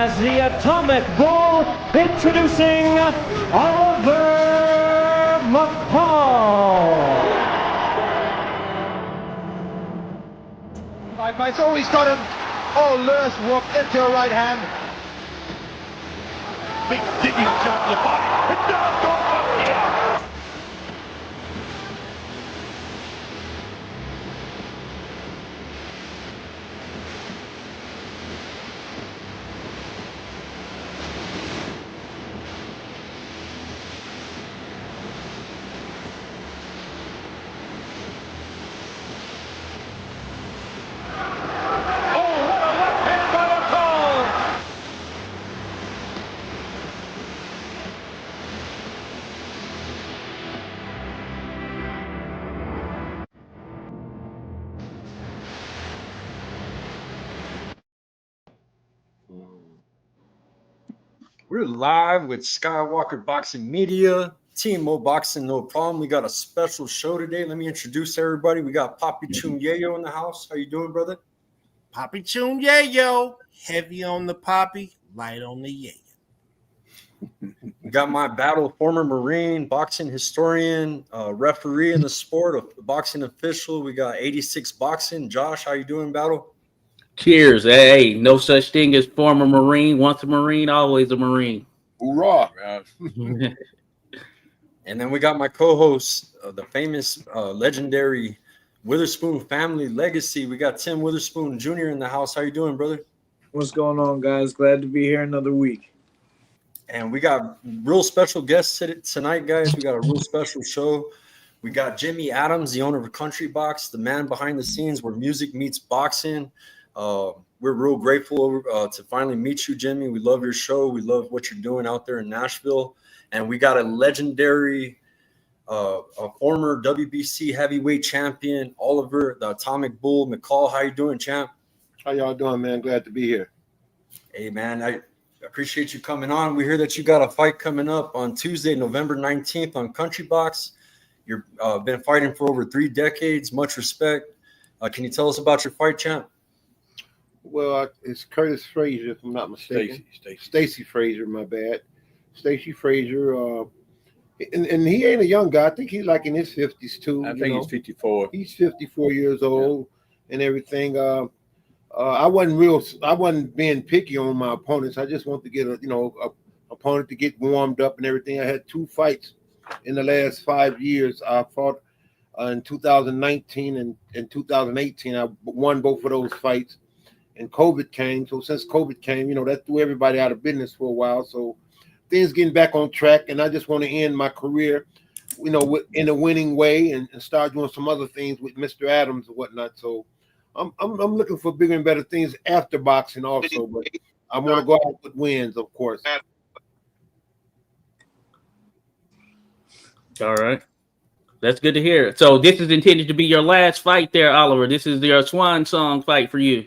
as the Atomic Bull, introducing Oliver McCall. Right, mate, so he's got an all-lurse whoop into your right hand. Big digging shot to the body. It does go up here. We're live with Skywalker Boxing Media, Team Mo Boxing, no problem. We got a special show today. Let me introduce everybody. We got Papi Chun Yayo in the house. How you doing, brother? Papi Chun Yayo, heavy on the poppy, light on the yayo. We got my battle former Marine, boxing historian, referee in the sport, a boxing official. We got 86 Boxing. Josh, how you doing, battle? Cheers. Hey, no such thing as former Marine. Once a Marine, always a Marine. Hoorah. And then we got my co-host, the famous, legendary Witherspoon family legacy. We got Tim Witherspoon Jr. in the house. How you doing, brother? What's going on, guys? Glad to be here another week. And we got real special guests tonight, guys. We got a real special show. We got Jimmy Adams, the owner of Country Box, the man behind the scenes where music meets boxing. We're real grateful to finally meet you, Jimmy. We love your show. We love what you're doing out there in Nashville. And we got a legendary, a former WBC heavyweight champion, Oliver, the Atomic Bull. McCall, how you doing, champ? How y'all doing, man? Glad to be here. Hey, man, I appreciate you coming on. We hear that you got a fight coming up on Tuesday, November 19th on Country Box. You've been fighting for over 3 decades. Much respect. Can you tell us about your fight, champ? Well, it's Curtis Frazier, if I'm not mistaken. Stacy Frazier, my bad. Stacy Frazier, and he ain't a young guy. I think he's like in his 50s too. I think he's 54. He's 54 years old and everything. I wasn't being picky on my opponents. I just want to get a opponent to get warmed up and everything. I had 2 fights in the last 5 years. I fought in 2019 and 2018. I won both of those fights. And COVID came. So since COVID came, that threw everybody out of business for a while. So things getting back on track. And I just want to end my career, in a winning way and start doing some other things with Mr. Adams and whatnot. So I'm looking for bigger and better things after boxing also. But I want to go out with wins, of course. All right. That's good to hear. So this is intended to be your last fight there, Oliver. This is your swan song fight for you.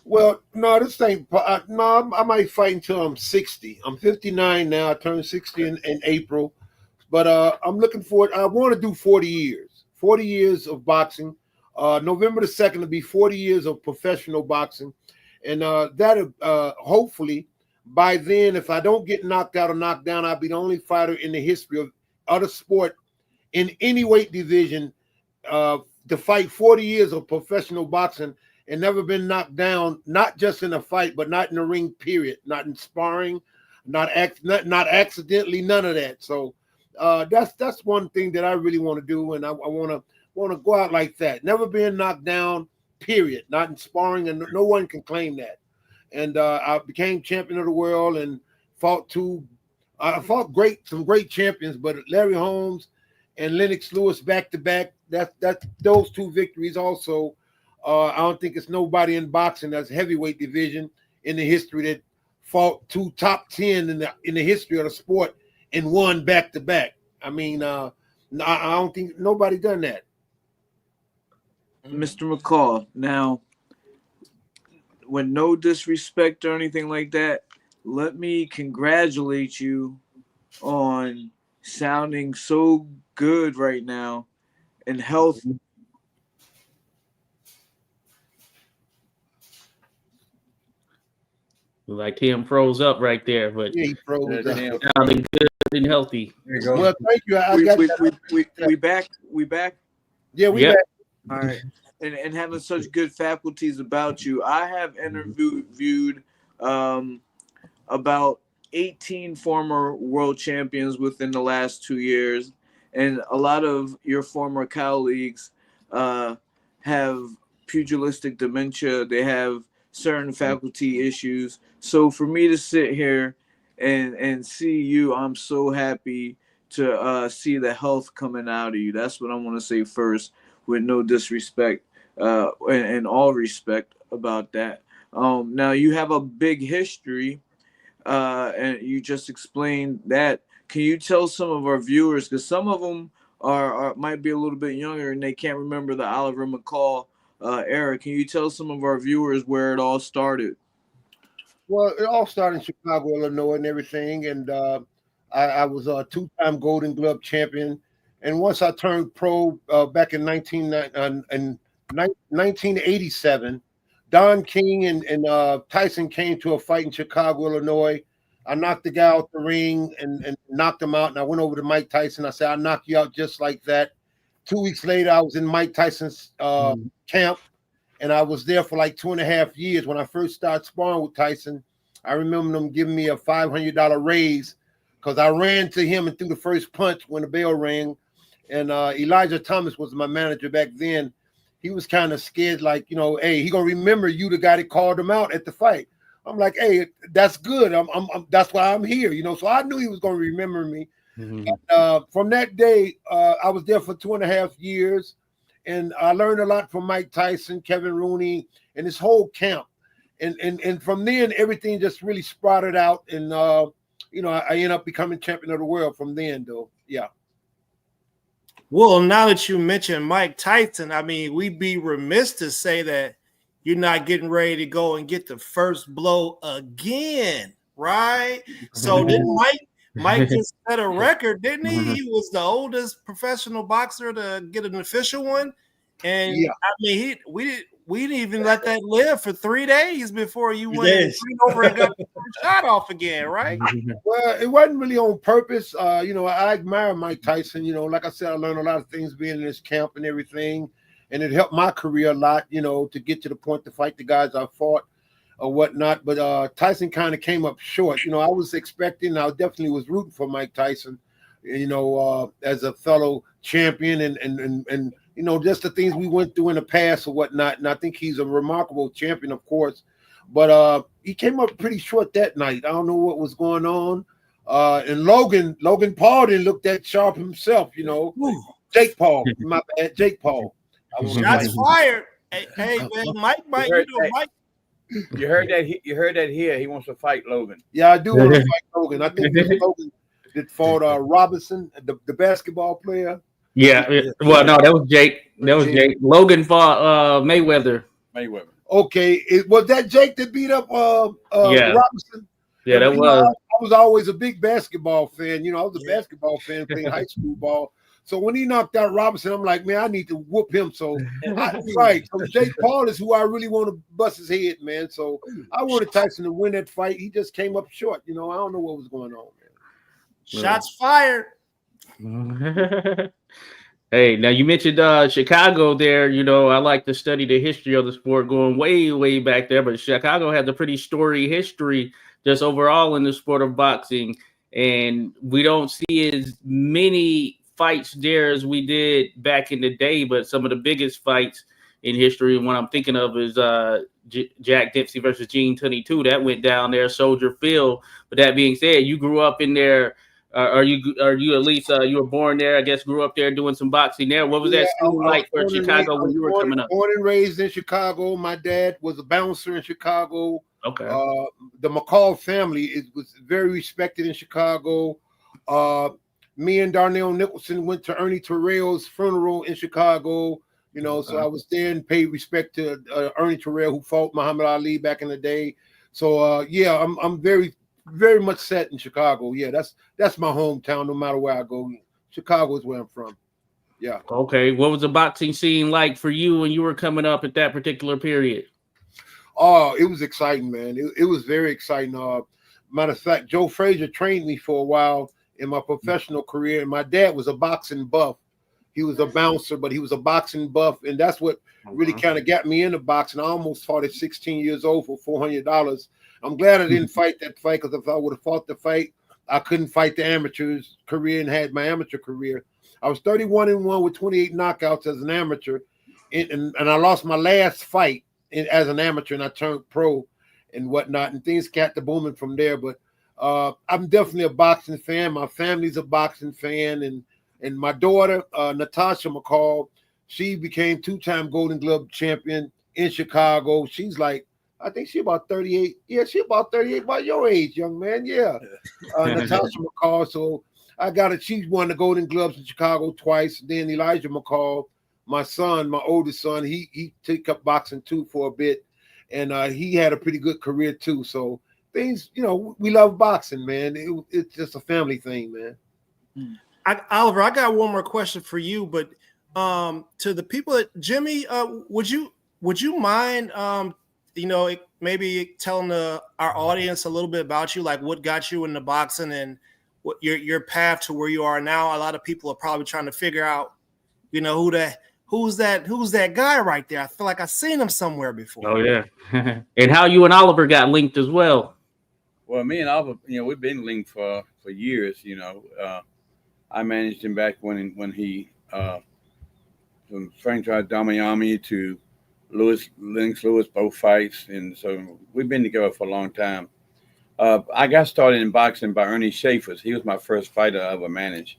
Well, no, this ain't. No, I might fight until I'm 60. I'm 59 now. I turned 60 in April, but I'm looking forward. I want to do 40 years. 40 years of boxing. November the 2nd will be 40 years of professional boxing, and that hopefully by then, if I don't get knocked out or knocked down, I'll be the only fighter in the history of other sport in any weight division to fight 40 years of professional boxing and never been knocked down, not just in a fight, but not in the ring, period. Not in sparring, not accidentally, none of that. So that's one thing that I really want to do, and I want to go out like that. Never been knocked down, period. Not in sparring, and no one can claim that. And I became champion of the world and fought some great champions, but Larry Holmes and Lennox Lewis back to back. That's those 2 victories also. I don't think it's nobody in boxing that's heavyweight division in the history that fought 2 top 10 in the history of the sport and won back to back. I mean, I don't think nobody done that. Mr. McCall, now, with no disrespect or anything like that, let me congratulate you on sounding so good right now and healthy. Like Tim froze up right there, but Yeah, he froze up. sounding good and healthy. There you go. Well, thank you. I got that. We back. Yeah, we Yep. back. All right, and having such good faculties about you, I have interviewed about 18 former world champions within the last 2 years, and a lot of your former colleagues have pugilistic dementia. They have certain faculty issues. So for me to sit here and see you, I'm so happy to see the health coming out of you. That's what I want to say first, with no disrespect and all respect about that. Now you have a big history, and you just explained that. Can you tell some of our viewers, because some of them are might be a little bit younger and they can't remember the Oliver McCall era? Can you tell some of our viewers where it all started? Well, it all started in Chicago, Illinois, and everything. And I was a two-time Golden Glove champion. And once I turned pro back in 1987, Don King and Tyson came to a fight in Chicago, Illinois. I knocked the guy out the ring and knocked him out. And I went over to Mike Tyson. I said, I'll knock you out just like that. 2 weeks later, I was in Mike Tyson's camp. And I was there for like 2.5 years. When I first started sparring with Tyson, I remember them giving me a $500 raise because I ran to him and threw the first punch when the bell rang. And Elijah Thomas was my manager back then. He was kind of scared, like, you know, hey, he gonna remember you, the guy that called him out at the fight. I'm like, hey, that's good. I'm that's why I'm here, you know. So I knew he was gonna remember me. Mhm. And, from that day, I was there for 2.5 years, and I learned a lot from Mike Tyson, Kevin Rooney, and this whole camp. And from then, everything just really sprouted out, and you know, I ended up becoming champion of the world from then, though. Yeah. Well, now that you mentioned Mike Tyson, I mean, we'd be remiss to say that you're not getting ready to go and get the first blow again, right? So didn't Mike just set a record, didn't he? He was the oldest professional boxer to get an official one. And Yeah. I mean, we didn't even let that live for 3 days before you went and over and got the first shot off again, right? Well, it wasn't really on purpose. You know, I admire Mike Tyson. You know, like I said, I learned a lot of things being in this camp and everything, and it helped my career a lot, you know, to get to the point to fight the guys I fought or whatnot. But Tyson kind of came up short. You know, I was expecting, I definitely was rooting for Mike Tyson, you know, as a fellow champion and you know, just the things we went through in the past or whatnot. And I think he's a remarkable champion, of course. But he came up pretty short that night. I don't know what was going on. And Logan Paul didn't look that sharp himself, you know. Ooh. Jake Paul, my bad, Jake Paul. Shots fired. Hey, man, Mike, you know, Mike. You heard that? You heard that here? He wants to fight Logan. Yeah, I do want to fight Logan. I think it's Logan that fought Robinson, the basketball player. Yeah. Well, no, that was Jake. That was Jake. Logan fought Mayweather. Okay, was that Jake that beat up Yeah. Robinson? Yeah, that You was. know, I was always a big basketball fan. You know, I was a basketball fan playing high school ball. So when he knocked out Robinson, I'm like, man, I need to whoop him. So right. So Jake Paul is who I really want to bust his head, man. So I wanted Tyson to win that fight. He just came up short. You know, I don't know what was going on, man. Shots fired. Hey, now you mentioned Chicago there. You know, I like to study the history of the sport going way, way back there. But Chicago has a pretty storied history just overall in the sport of boxing. And we don't see as many fights there as we did back in the day. But some of the biggest fights in history, and what I'm thinking of is Jack Dempsey versus Gene Tunney 2. That went down there, Soldier Field. But that being said, you grew up in there. Are you at least you were born there? I guess grew up there doing some boxing there. What was that school like for Chicago when you were coming up? Born and raised in Chicago. My dad was a bouncer in Chicago. Okay. The McCall family was very respected in Chicago. Me and Darnell Nicholson went to Ernie Terrell's funeral in Chicago. You know, so I was there and paid respect to Ernie Terrell, who fought Muhammad Ali back in the day. So yeah, I'm very much set in Chicago. Yeah, that's my hometown. No matter where I go, Chicago is where I'm from. Yeah. Okay. What was the boxing scene like for you when you were coming up at that particular period? Oh, it was exciting, man. It was very exciting. Matter of fact, Joe Frazier trained me for a while in my professional career, and my dad was a boxing buff. He was a bouncer, but he was a boxing buff, and that's what really kind of got me into boxing. I almost fought at 16 years old for $400. I'm glad I didn't fight that fight, because if I would have fought the fight, I couldn't fight the amateurs career and had my amateur career. I was 31-1 with 28 knockouts as an amateur, and I lost my last fight as an amateur, and I turned pro and whatnot, and things got to booming from there. But I'm definitely a boxing fan. My family's a boxing fan, and my daughter, Natasha McCall, she became 2-time Golden Glove champion in Chicago. She's like, I think she about 38. Yeah, she about 38, about your age, young man. Yeah, Natasha McCall. So I got it. She won the Golden Gloves in Chicago twice. Then Elijah McCall, my son, my oldest son, he took up boxing too for a bit, and he had a pretty good career too. So things, we love boxing, man. It's just a family thing, man. Oliver, I got one more question for you, but to the people that Jimmy, would you mind maybe telling our audience a little bit about you, like what got you into boxing and what your path to where you are now? A lot of people are probably trying to figure out, who's that guy right there? I feel like I've seen him somewhere before. Oh yeah. And how you and Oliver got linked as well. Well, me and Oliver, we've been linked for years. I managed him back when he from Frank Damiami to Lennox Lewis, both fights, and so we've been together for a long time. I got started in boxing by Ernie Schaefer. He was my first fighter I ever managed.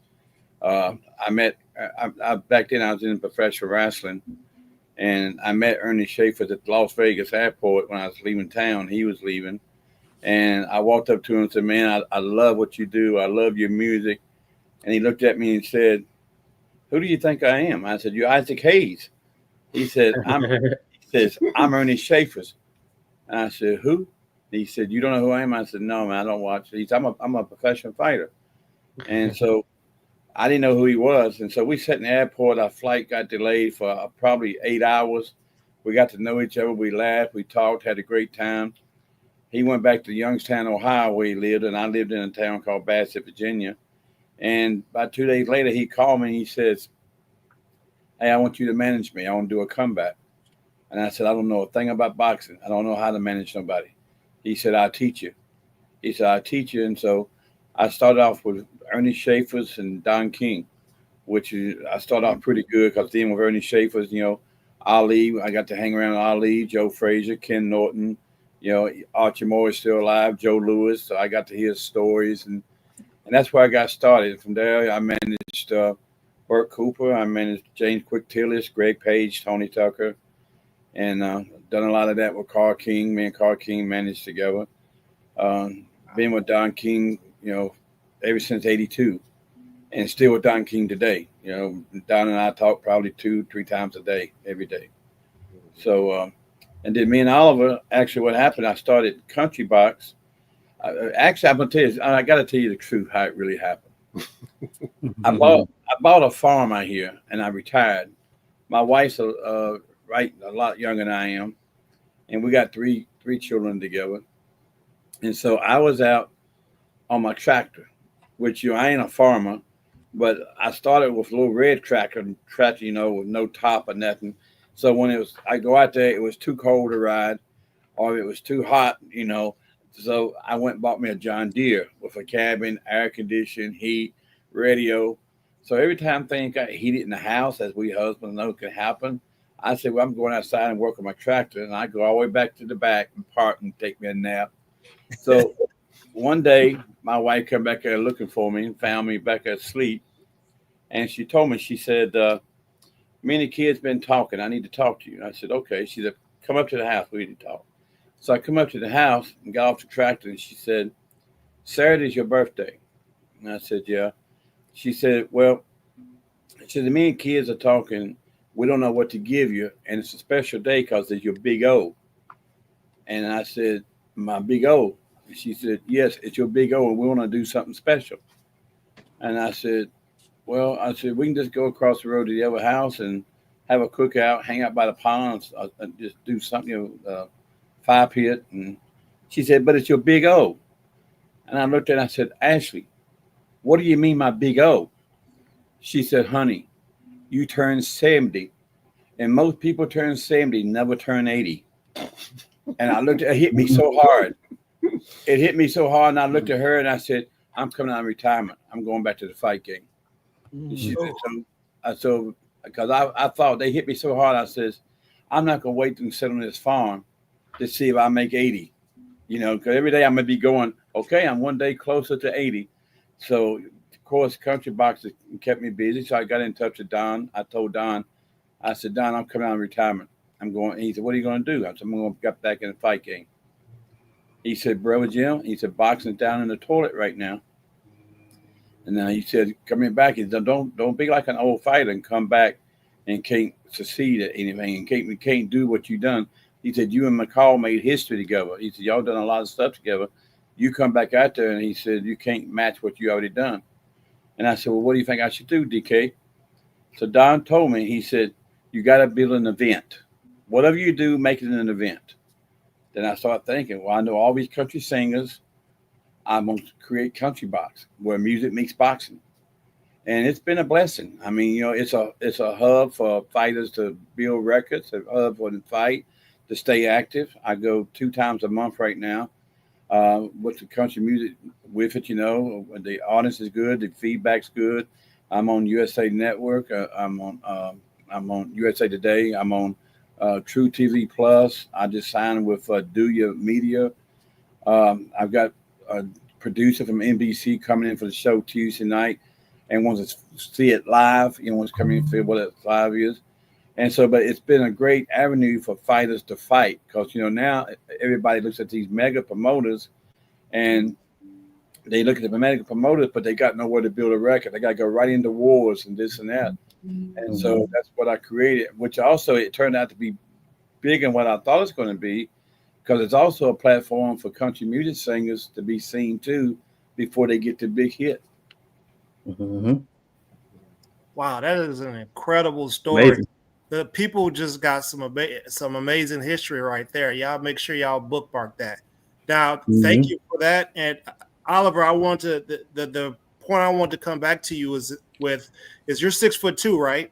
I back then I was in professional wrestling, and I met Ernie Schaefer at Las Vegas airport when I was leaving town. He was leaving, and I walked up to him and said, "Man, I love what you do. I love your music." And he looked at me and said, "Who do you think I am?" I said, "You're Isaac Hayes." He said, I'm Ernie Schaefer's. And I said, "Who?" He said, "You don't know who I am?" I said, "No, man, I don't watch." He said, I'm a professional fighter. And so I didn't know who he was. And so we sat in the airport. Our flight got delayed for probably 8 hours. We got to know each other. We laughed. We talked, had a great time. He went back to Youngstown, Ohio, where he lived, and I lived in a town called Bassett, Virginia. And about 2 days later, he called me and he says, "Hey, I want you to manage me. I want to do a comeback." And I said, "I don't know a thing about boxing. I don't know how to manage somebody." He said, "I'll teach you." He said, "I'll teach you." And so I started off with Ernie Schaefer's and Don King, I started off pretty good because then with Ernie Schaefer's, Ali, I got to hang around Ali, Joe Frazier, Ken Norton, Archie Moore is still alive, Joe Louis. So I got to hear stories, and that's where I got started. From there, I managed Burt Cooper. I managed James Quick Tillis, Greg Page, Tony Tucker, and done a lot of that with Carl King. Me and Carl King managed together. Been with Don King, ever since '82, and still with Don King today. Don and I talk probably 2-3 times a day, every day. So, and then me and Oliver, actually, what happened? I started Country Box. Actually, I'm gonna tell you. I got to tell you the truth, how it really happened. I bought a farm out here, and I retired. My wife's a lot younger than I am, and we got three children together. And so I was out on my tractor, which I ain't a farmer, but I started with a little red tractor, with no top or nothing. So when I go out there, it was too cold to ride, or it was too hot, So I went and bought me a John Deere with a cabin, air conditioning, heat, radio. So every time things got heated in the house, as we husbands know can happen, I said, "Well, I'm going outside and work on my tractor." And I go all the way back to the back and park and take me a nap. So one day, my wife came back there looking for me and found me back asleep. And she told me, she said, "Me and the kids been talking. I need to talk to you." And I said, "Okay." She said, "Come up to the house. We need to talk." So I come up to the house and got off the tractor, and she said, "Saturday's your birthday." And I said, "Yeah." She said, "Well," she said, "Me and kids are talking. We don't know what to give you, and it's a special day because it's your big O." And I said, "My big O?" And she said, "Yes, it's your big O, and we want to do something special." And I said, "Well," I said, "we can just go across the road to the other house and have a cookout, hang out by the ponds, and just do something fire pit. And she said, but it's your big O. And I looked at her and I said, Ashley, what do you mean my big O? She said, honey, you turned 70. And most people turn 70, never turn 80. And I looked at it, hit me so hard. It hit me so hard. And I looked at her and I said, I'm coming out of retirement. I'm going back to the fight game. And she said, so because I thought they hit me so hard, I says, I'm not going to wait to sit on this farm to see if I make 80. You know, because every day I'm going to be going, okay, I'm one day closer to 80. So, of course, country boxing kept me busy. So I got in touch with Don. I told Don, I said, Don, I'm coming out of retirement. I'm going. And he said, what are you going to do? I said, I'm going to get back in the fight game. He said, Brother Jim, he said, boxing's down in the toilet right now. And then he said, coming back, he said, don't be like an old fighter and come back and can't succeed at anything and can't do what you done. He said, you and McCall made history together. He said, y'all done a lot of stuff together. You come back out there, and he said, you can't match what you already done. And I said, well, what do you think I should do, DK? So Don told me, he said, you got to build an event. Whatever you do, make it an event. Then I started thinking, well, I know all these country singers. I'm going to create Country Box, where music meets boxing. And it's been a blessing. I mean, you know, it's a hub for fighters to build records, a hub for them to fight, to stay active. I go 2 times a month right now with the country music with it, you know. The audience is good. The feedback's good. I'm on USA Network. I'm on USA Today. I'm on True TV Plus. I just signed with Do Your Media. I've got a producer from NBC coming in for the show Tuesday night and wants to see it live. You know, wants to come in and feel what it live is. And so, but it's been a great avenue for fighters to fight because, you know, now everybody looks at these mega promoters and they look at the mega promoters, but they got nowhere to build a record. They got to go right into wars and this and that. And so that's what I created, which also it turned out to be bigger than what I thought it was going to be because it's also a platform for country music singers to be seen too before they get the big hit. Mm-hmm. Wow, that is an incredible story. Amazing. The people just got some amazing history right there. Y'all make sure y'all bookmark that. Now, thank you for that. And Oliver, I want to the point I want to come back to you is you're 6'2", right?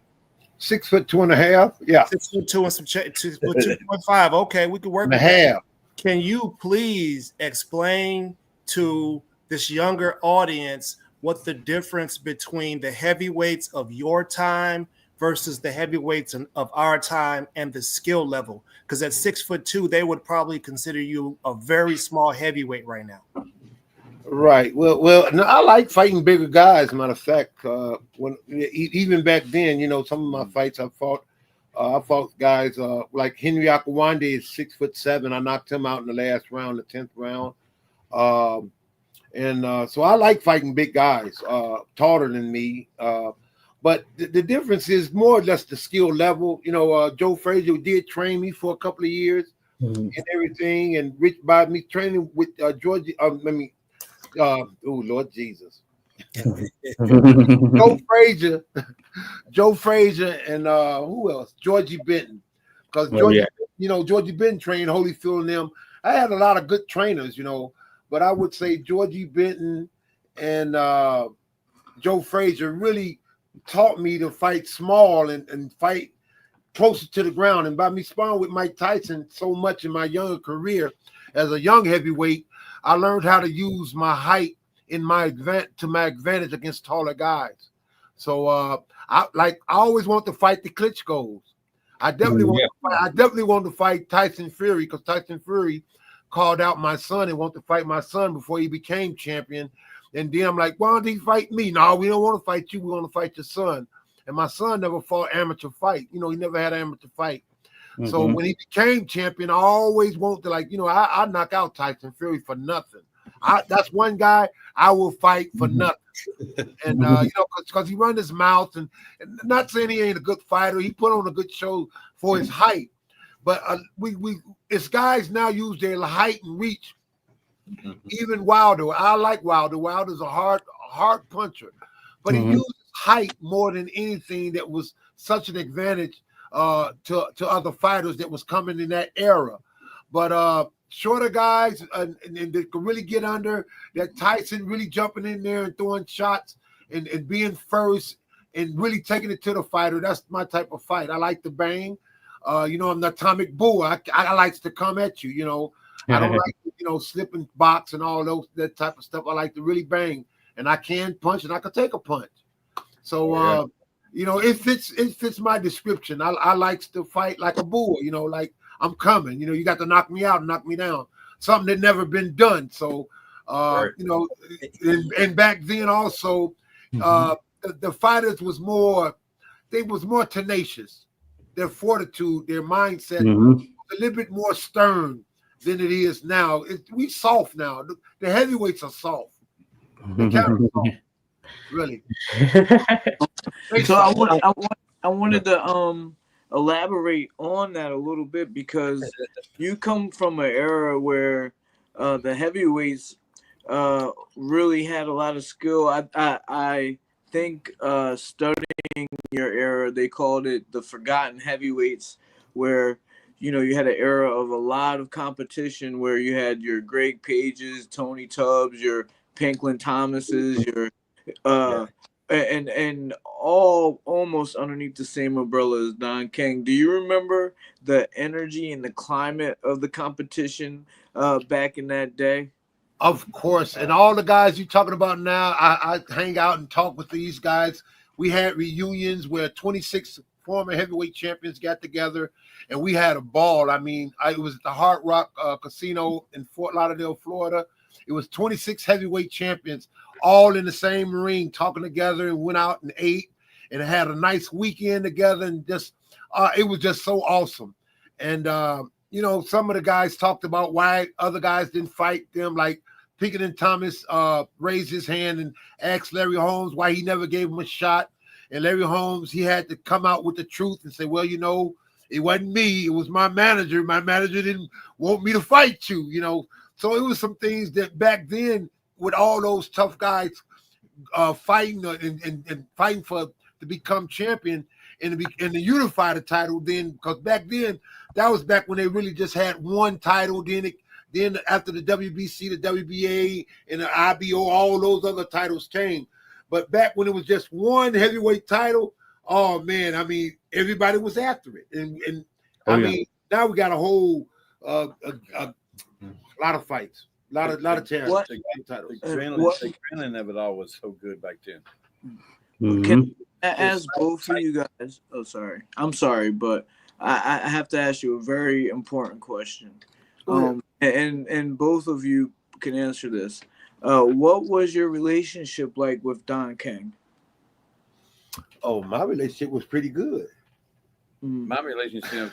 6'2.5". Yeah. 6'2" and some 2.5. Okay, we can work with that. Can you please explain to this younger audience what the difference between the heavyweights of your time versus the heavyweights of our time and the skill level? Because at 6'2", they would probably consider you a very small heavyweight right now. Right. Well, no, I like fighting bigger guys. Matter of fact, even back then, you know, some of my fights I fought guys like Henry Akawande is 6'7". I knocked him out in the last round, the 10th round. So I like fighting big guys, taller than me. But the difference is more or less the skill level. You know, Joe Frazier did train me for a couple of years and everything, and Rich by me training with Georgie. Oh Lord Jesus, Joe Frazier, and who else? Georgie Benton, because Georgie Benton trained Holyfield and them. I had a lot of good trainers, you know, but I would say Georgie Benton and Joe Frazier really taught me to fight small and fight closer to the ground. And by me sparring with Mike Tyson so much in my younger career as a young heavyweight, I learned how to use my height to my advantage against taller guys. So I always want to fight the Klitschko's. I definitely want to fight Tyson Fury because Tyson Fury called out my son and wanted to fight my son before he became champion. And then I'm like, why don't he fight me? No, we don't want to fight you. We want to fight your son. And my son never fought amateur fight. You know, he never had an amateur fight. So when he became champion, I always want to, like, you know, I knock out Tyson Fury for nothing. That's one guy I will fight for nothing. And, you know, because he run his mouth and not saying he ain't a good fighter. He put on a good show for his height. But it's guys now use their height and reach. Even Wilder. I like Wilder. Wilder's a hard puncher. But he used height more than anything that was such an advantage to other fighters that was coming in that era. But shorter guys and they can really get under. That Tyson really jumping in there and throwing shots and being first and really taking it to the fighter. That's my type of fight. I like to bang. I'm the atomic bull. I like to come at you. I don't like slipping box and all that type of stuff. I like to really bang, and I can punch and I can take a punch. So it fits my description. I like to fight like a bull. Like I'm coming. You got to knock me out and knock me down. Something that never been done. So and back then also, the fighters was more tenacious. Their fortitude, their mindset, was a little bit more stern than it is now. We soft now. The heavyweights are soft. They kind of soft, really. So I wanted to elaborate on that a little bit, because you come from an era where the heavyweights really had a lot of skill. I think studying your era, they called it the forgotten heavyweights, where you had an era of a lot of competition, where you had your Greg Pages, Tony Tubbs, your Pinklin Thomases, your and all almost underneath the same umbrella as Don King. Do you remember the energy and the climate of the competition back in that day? Of course, and all the guys you're talking about now, I hang out and talk with these guys. We had reunions where 26 former heavyweight champions got together, and we had a ball. I mean, it was at the Hard Rock Casino in Fort Lauderdale, Florida. It was 26 heavyweight champions all in the same ring talking together, and went out and ate and had a nice weekend together, and just it was just so awesome. And some of the guys talked about why other guys didn't fight them, like Pinkerton Thomas raised his hand and asked Larry Holmes why he never gave him a shot. And Larry Holmes, he had to come out with the truth and say, well, it wasn't me. It was my manager. My manager didn't want me to fight you, So it was some things that back then, with all those tough guys fighting and fighting to become champion and to unify the title then, because back then, that was back when they really just had one title. Then after the WBC, the WBA, and the IBO, all those other titles came. But back when it was just one heavyweight title, oh man, I mean, everybody was after it. And mean, now we got a whole a lot of fights, a lot of talent. The adrenaline of it all was so good back then. Can I ask both of you guys? Oh, sorry. I'm sorry, but I have to ask you a very important question. And both of you can answer this. What was your relationship like with Don King? Oh, my relationship was pretty good. My relationship,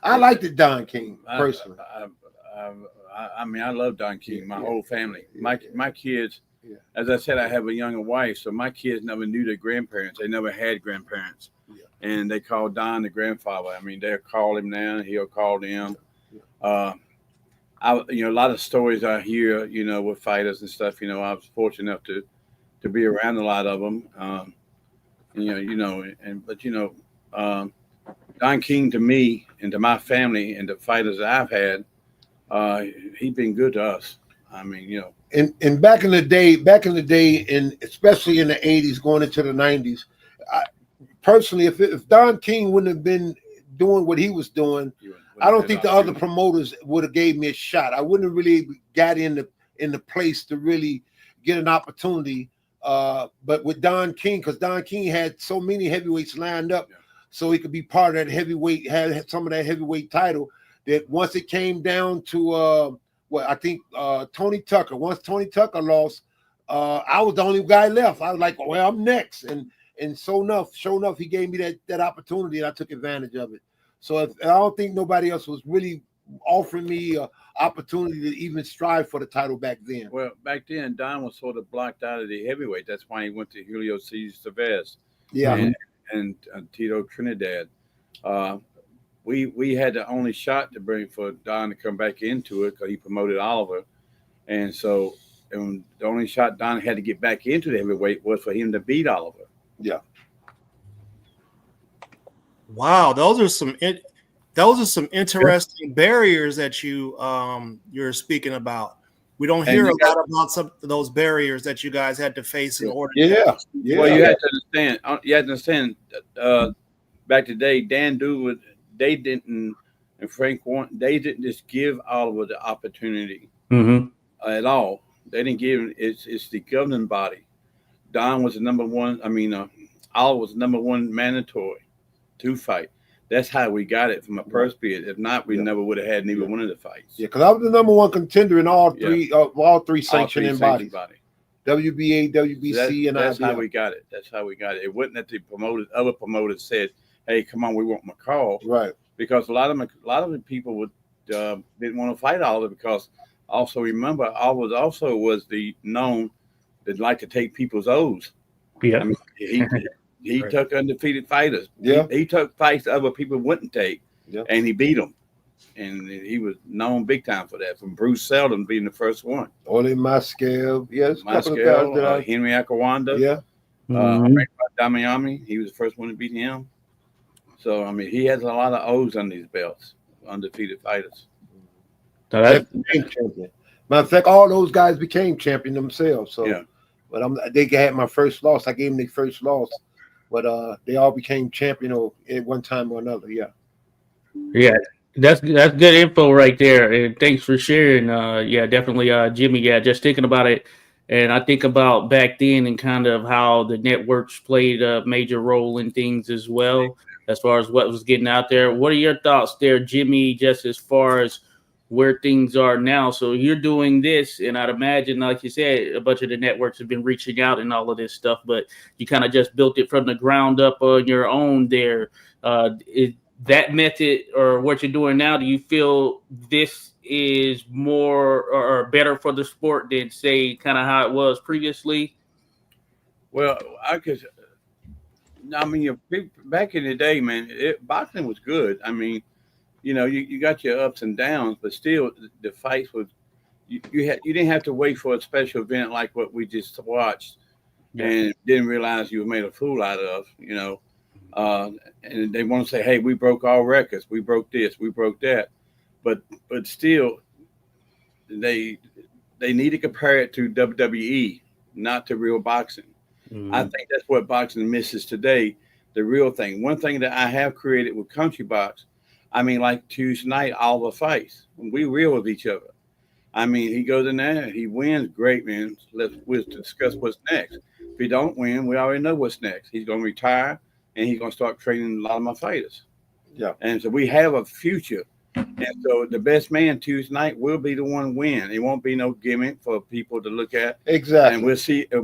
I liked it, Don King, personally. I mean, I love Don King, my whole family. My kids, as I said, I have a younger wife, so my kids never knew their grandparents. They never had grandparents. And they called Don the grandfather. I mean, they'll call him now, he'll call them. A lot of stories I hear, with fighters and stuff. I was fortunate enough to be around a lot of them. Don King to me and to my family and the fighters that I've had, he's been good to us. I mean, And back in the day, and especially in the 80s, going into the 90s, personally, if Don King wouldn't have been doing what he was doing, I don't think the other promoters would have gave me a shot. I wouldn't have really got in the place to really get an opportunity. But with Don King, because Don King had so many heavyweights lined up, so he could be part of that heavyweight, had some of that heavyweight title. That once it came down to I think Tony Tucker. Once Tony Tucker lost, I was the only guy left. I was like, well, I'm next, and sure enough, he gave me that opportunity, and I took advantage of it. So I don't think nobody else was really offering me an opportunity to even strive for the title back then. Well, back then, Don was sort of blocked out of the heavyweight. That's why he went to Julio Cesar Chavez and Tito Trinidad. We had the only shot to bring for Don to come back into it because he promoted Oliver. And so the only shot Don had to get back into the heavyweight was for him to beat Oliver. Yeah. Wow, those those are some interesting barriers that you're speaking about. We don't hear a lot about some of those barriers that you guys had to face in order. Yeah. Well, you have to understand. Back today, Dan Duva, they didn't, and Frank Warren, they didn't just give Oliver the opportunity at all. They didn't give him. It's the governing body. Don was the number one. Oliver was the number one mandatory to fight. That's how we got it from a purse bid. If not, we never would have had neither one of the fights. Yeah, because I was the number one contender in all three sanctioning bodies. WBA, WBC, and that's how we got it. That's how we got it. It wasn't that the other promoters said, "Hey, come on, we want McCall." Right. Because a lot of the people would didn't want to fight Oliver because also remember Oliver also was the known that liked to take people's O's. Yeah. He took undefeated fighters. Yeah. He took fights other people wouldn't take, and he beat them. And he was known big time for that, from Bruce Seldon being the first one. Ole Mascal, yes, Henry Akawanda, Frank Damiami, he was the first one to beat him. So he has a lot of O's on these belts, undefeated fighters. Matter of fact, all those guys became champion themselves. So, but they had my first loss. I gave them their first loss, but they all became champion at one time or another. Yeah. Yeah. That's good info right there, and thanks for sharing. Definitely, Jimmy. Yeah, just thinking about it, and I think about back then and kind of how the networks played a major role in things as well, as far as what was getting out there. What are your thoughts there, Jimmy? Just as far as where things are now. So you're doing this, and I'd imagine, like you said, a bunch of the networks have been reaching out and all of this stuff, but you kind of just built it from the ground up on your own there. That method or what you're doing now, do you feel this is more or better for the sport than, say, kind of how it was previously? Well, back in the day, man, boxing was good. You got your ups and downs, but still the fights was you didn't have to wait for a special event like what we just watched and didn't realize you were made a fool out of, and they want to say, hey, we broke all records, we broke this, we broke that, but still they need to compare it to WWE, not to real boxing. I think that's what boxing misses today, the real thing. One thing that I have created with Country Box, like Tuesday night, all the fights, we real with each other. He goes in there, he wins, great, man. We'll discuss what's next. If he don't win, we already know what's next. He's going to retire, and he's going to start training a lot of my fighters. Yeah. And so we have a future. And so the best man Tuesday night will be the one win. It won't be no gimmick for people to look at. Exactly. And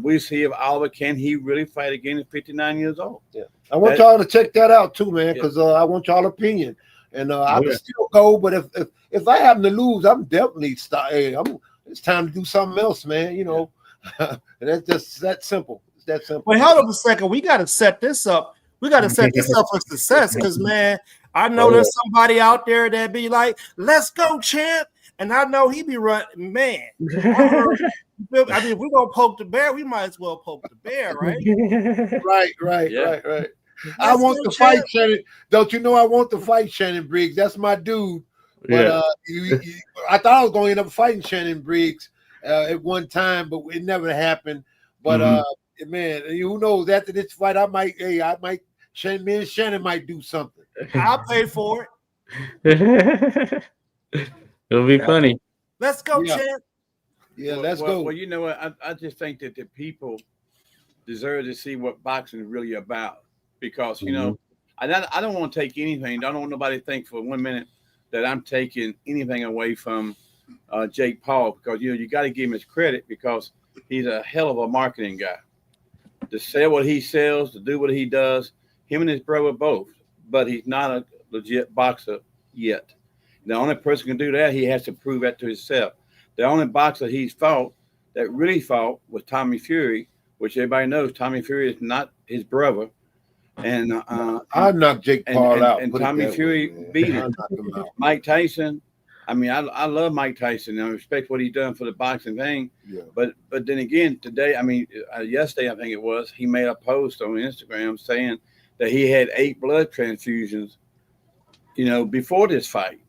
we'll see if Oliver can he really fight again at 59 years old. Yeah. I want y'all to check that out too, man, because I want y'all opinion. And I can still go, but if I happen to lose, I'm definitely it's time to do something else, man. And that's just that simple. It's that simple. Wait, hold up a second. We got to set this up. We got to set this up for success, because man, I know there's somebody out there that be like, "Let's go, champ," and I know he be running, man. If we're gonna poke the bear, we might as well poke the bear, right? Right. I want to fight Shannon. Don't you know I want to fight Shannon Briggs? That's my dude. But I thought I was going to end up fighting Shannon Briggs at one time, but it never happened. But man, who knows? After this fight, me and Shannon might do something. I'll pay for it. It'll be funny. Let's go, champ. Yeah, let's go. Well, you know what? I just think that the people deserve to see what boxing is really about. Because, I don't want to take anything. I don't want nobody to think for 1 minute that I'm taking anything away from Jake Paul. Because, you got to give him his credit, because he's a hell of a marketing guy. To sell what he sells, to do what he does, him and his brother both. But he's not a legit boxer yet. The only person can do that, he has to prove that to himself. The only boxer he's fought that really fought was Tommy Fury, which everybody knows Tommy Fury is not his brother. And I knocked Jake Paul out. And Tommy Fury beat him. Mike Tyson. I love Mike Tyson. I respect what he's done for the boxing thing. Yeah. But then again, today, yesterday, I think it was, he made a post on Instagram saying that he had 8 blood transfusions before this fight,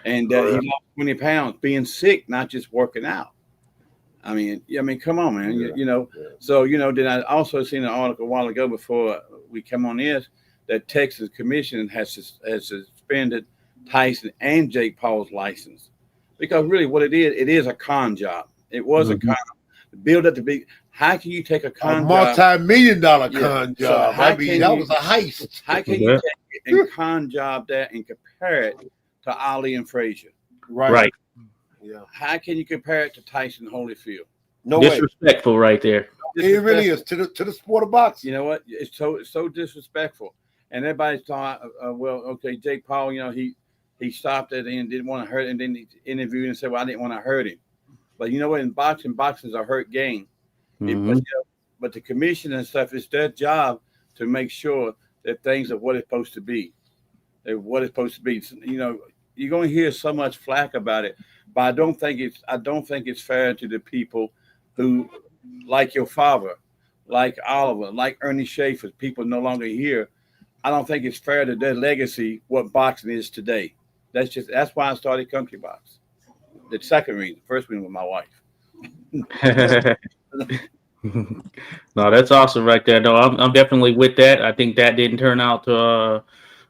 and he lost 20 pounds being sick, not just working out. I mean, come on, man. So then I also seen an article a while ago before we come on this that Texas Commission has suspended Tyson and Jake Paul's license because really what it is a con job. It was a con. Build up the big. How can you take a con job? multi-million-dollar con job. So that was a heist. How can you take it and con job that and compare it to Ali and Frazier? Right. Yeah. How can you compare it to Tyson Holyfield? No way. Disrespectful right there. It really is to the sport of boxing. You know what? It's so disrespectful. And everybody's talking, well, okay, Jake Paul, he stopped it and didn't want to hurt him, and then he interviewed and said, well, I didn't want to hurt him. But you know what? In boxing's a hurt game. But the commission and stuff, it's their job to make sure that things are what it's supposed to be. They're what it's supposed to be. You're going to hear so much flack about it, but I don't think it's fair to the people who, like your father, like Oliver, like Ernie Schaefer, people no longer here. I don't think it's fair to their legacy what boxing is today. That's why I started Country Box. The second reason, first reason was my wife. No, that's awesome right there. No, I'm definitely with that. I think that didn't turn out to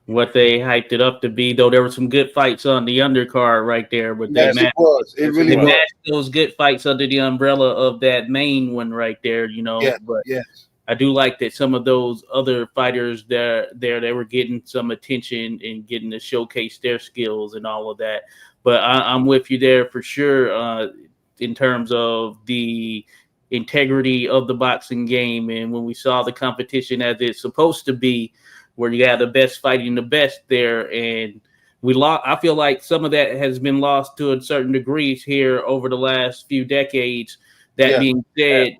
what they hyped it up to be, though there were some good fights on the undercard right there. But yes, it was. It really was. Those good fights under the umbrella of that main one right there, Yeah, but yes. I do like that some of those other fighters they were getting some attention and getting to showcase their skills and all of that. But I'm with you there for sure in terms of the integrity of the boxing game. And when we saw the competition as it's supposed to be, where you have the best fighting the best there, and I feel like some of that has been lost to a certain degree here over the last few decades. That being said,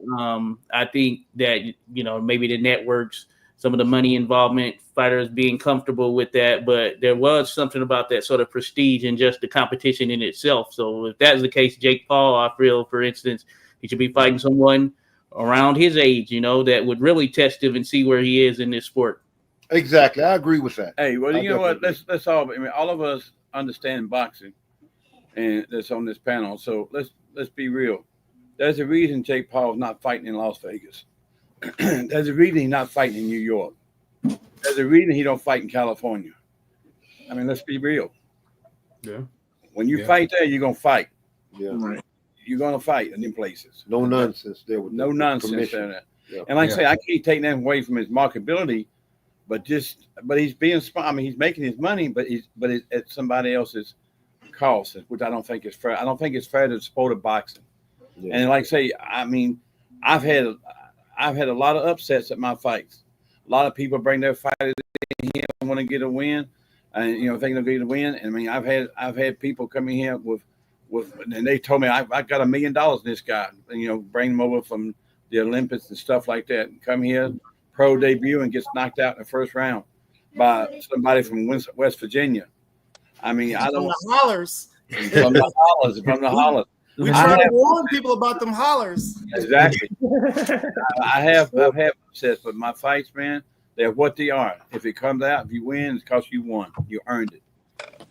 I think that maybe the networks, some of the money involvement, fighters being comfortable with that, but there was something about that sort of prestige and just the competition in itself. So if that's the case, Jake Paul, I feel, for instance, he should be fighting someone around his age, that would really test him and see where he is in this sport. Exactly, I agree with that. Hey, well, you know what? Let's all. I mean, all of us understand boxing, and that's on this panel. So let's be real. There's a reason Jake Paul's not fighting in Las Vegas. There's a reason he's not fighting in New York. There's a reason he don't fight in California. I mean, let's be real. Yeah. When you fight there, you're gonna fight. Yeah. Right. You're gonna fight in them places. No nonsense there. With no nonsense there. Yeah. And like I say, I can't take that away from his marketability. But he's being smart. I mean, he's making his money, but it's at somebody else's cost, which I don't think is fair. I don't think it's fair to the sport of boxing. Yeah. And like I say, I mean, I've had a lot of upsets at my fights. A lot of people bring their fighters in here and want to get a win, and think they'll get a win. And I mean, I've had people come in here with and they told me I got $1 million in this guy. And, bring them over from the Olympics and stuff like that, and come here. Pro debut and gets knocked out in the first round by somebody from West Virginia. I mean, I don't. From the hollers. From the hollers. We try to warn people about them hollers. Exactly. I've had upsets, but my fights, man, they're what they are. If it comes out, if you win, it's because you won. You earned it.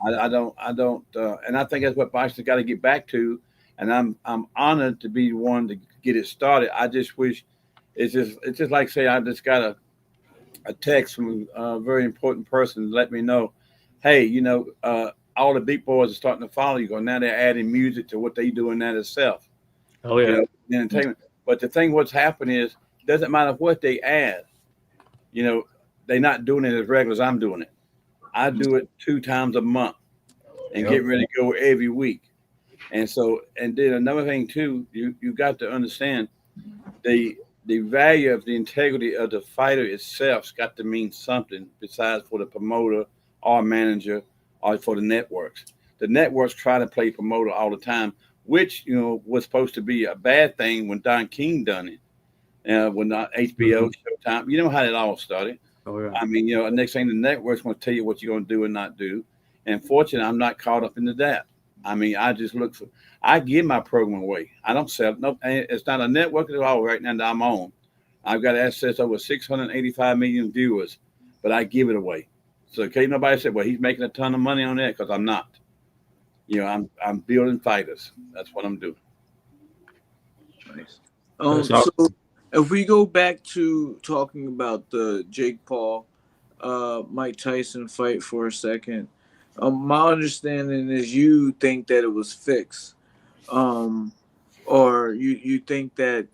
I don't, and I think that's what boxing's got to get back to. And I'm honored to be the one to get it started. I just wish. It's just like say I just got a text from a very important person to let me know, hey, all the big boys are starting to follow you. Now they're adding music to what they do in that itself. Oh yeah, entertainment. But the thing what's happened is it doesn't matter what they add. They're not doing it as regular as I'm doing it. I do it 2 times a month and get ready to go every week. And then another thing too, you got to understand the value of the integrity of the fighter itself's got to mean something besides for the promoter or manager or for the networks. The networks try to play promoter all the time, which, was supposed to be a bad thing when Don King done it. When HBO, Showtime, you know how it all started. Oh, yeah. I mean, next thing the network's going to tell you what you're going to do and not do. And fortunately, I'm not caught up into that. I mean, I give my program away. I don't sell it. No, it's not a network at all right now that I'm on. I've got access over 685 million viewers, but I give it away. So can't nobody say, well, he's making a ton of money on that, because I'm not. You know, I'm building fighters. That's what I'm doing. Nice. So- So if we go back to talking about the Jake Paul, Mike Tyson fight for a second, my understanding is you think that it was fixed, or you think that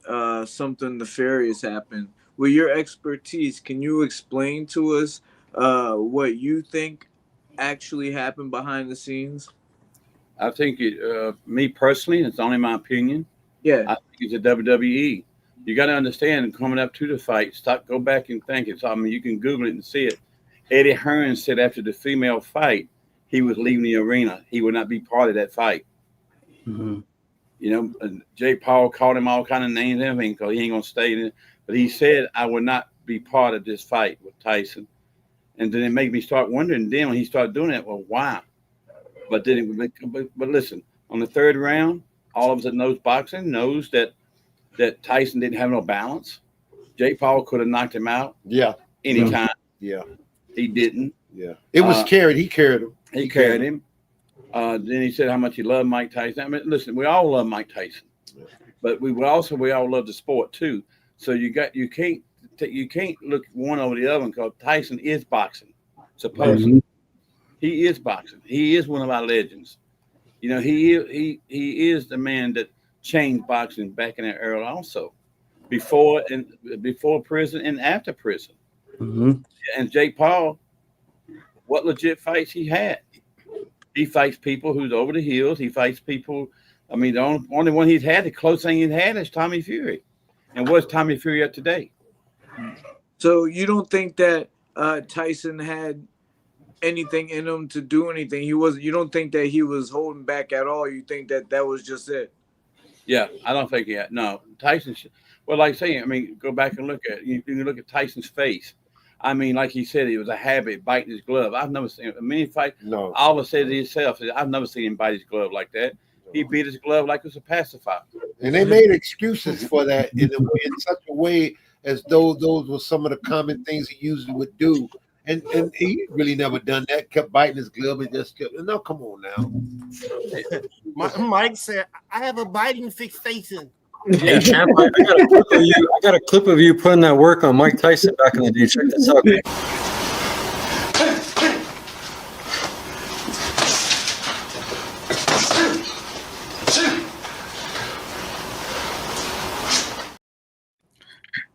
something nefarious happened. With your expertise, can you explain to us what you think actually happened behind the scenes? I think me personally, it's only my opinion. Yeah. I think it's a WWE. You got to understand, coming up to the fight, go back and think. I mean, you can Google it and see it. Eddie Hearn said after the female fight, he was leaving the arena. He would not be part of that fight. Mhm. You know, Jay Paul called him all kind of names and everything because he ain't gonna stay in it. But he said, I would not be part of this fight with Tyson. And then it made me start wondering. Then when he started doing that, well, why? But then, but listen, on the third round, all of us that knows boxing knows that Tyson didn't have no balance. Jay Paul could have knocked him out. Yeah. Anytime. Yeah. He didn't. Yeah. It was carried. He carried him. He carried him. Then he said how much he loved Mike Tyson. I mean, listen, we all love Mike Tyson, but we all love the sport too. So you can't look one over the other because Tyson is boxing. Supposedly, he is boxing. He is one of our legends. You know, he is the man that changed boxing back in that era also, before prison and after prison. Mhm. And Jake Paul, what legit fights he had? He fights people who's over the hills. He fights people. I mean, the only one he's had, the close thing he's had is Tommy Fury. And what's Tommy Fury at today? So you don't think that Tyson had anything in him to do anything? You don't think that he was holding back at all? You think that was just it? Yeah, I don't think he had. No, Tyson. Well, like saying, I mean, go back and look at you look at Tyson's face. I mean, like he said, it was a habit biting his glove. I've never seen many fight. No. Oliver said it himself. I've never seen him bite his glove like that. He beat his glove like it was a pacifier. And they made excuses for that in such a way as though those were some of the common things he usually would do. And he really never done that. Kept biting his glove and just kept. No, come on now. Mike said, "I have a biting fixation." Hey, champ, I got a clip of you. I got a clip of you putting that work on Mike Tyson back in the day. Check this out.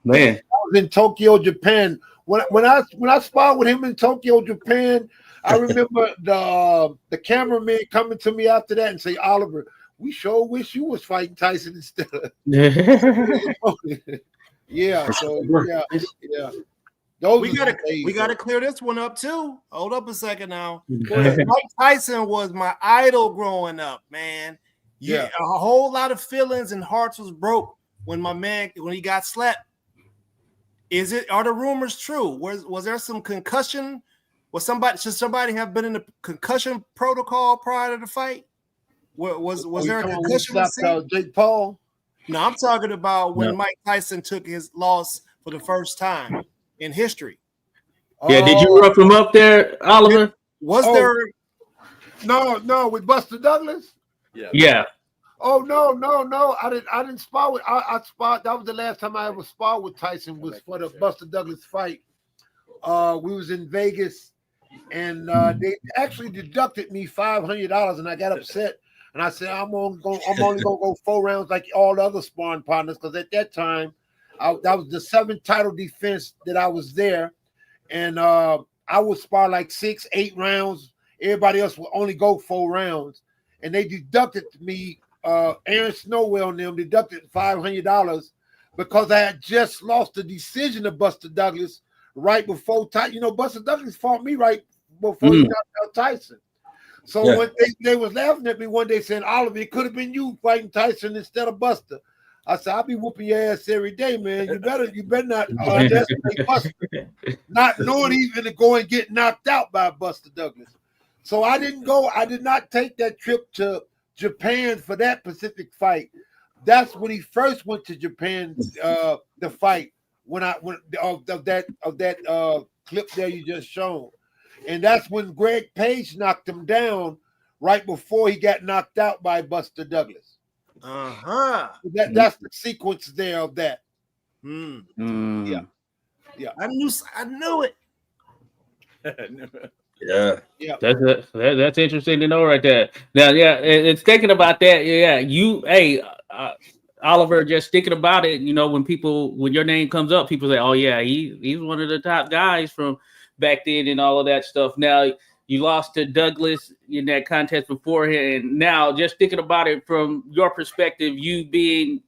Man, I was in Tokyo, Japan. When I sparred with him in Tokyo, Japan, I remember the cameraman coming to me after that and say, "Oliver, we sure wish you was fighting Tyson instead of." Yeah. So yeah. We gotta clear this one up too. Hold up a second now. Mike Tyson was my idol growing up, man. Yeah, a whole lot of feelings and hearts was broke when he got slapped. Are the rumors true? Was there some concussion? Should somebody have been in the concussion protocol prior to the fight? Was there a concussion? Jake Paul? No, I'm talking about when Mike Tyson took his loss for the first time in history. Yeah, did you rough him up there, Oliver? Was there? No, with Buster Douglas? Yeah. Oh no! I didn't spar with. I sparred. That was the last time I ever sparred with Tyson. Was for the Buster Douglas fight. We was in Vegas, and they actually deducted me $500, and I got upset. And I said, I'm only gonna go 4 rounds like all the other sparring partners, because at that time, that was the 7th title defense that I was there, and I would spar like 6, 8 rounds. Everybody else would only go 4 rounds, and they deducted me. Aaron Snowell and them deducted $500 because I had just lost the decision to Buster Douglas right before Tyson. You know, Buster Douglas fought me right before he knocked out Tyson. So when they was laughing at me one day saying, "Oliver, it could have been you fighting Tyson instead of Buster." I said, "I'll be whooping your ass every day, man. You better not underestimate Buster." Not knowing even to go and get knocked out by Buster Douglas. So I did not take that trip to Japan for that Pacific fight. That's when he first went to Japan. The fight of that clip there you just shown, and that's when Greg Page knocked him down right before he got knocked out by Buster Douglas. Uh-huh. That's the sequence there of that. Mm. Yeah. I knew it. Yeah. Yeah. That's interesting to know right there. Now, yeah, it's thinking about that. Yeah, Oliver, just thinking about it. When your name comes up, people say, "Oh yeah, he's one of the top guys from back then," and all of that stuff. Now you lost to Douglas in that contest beforehand. Now, just thinking about it from your perspective, you being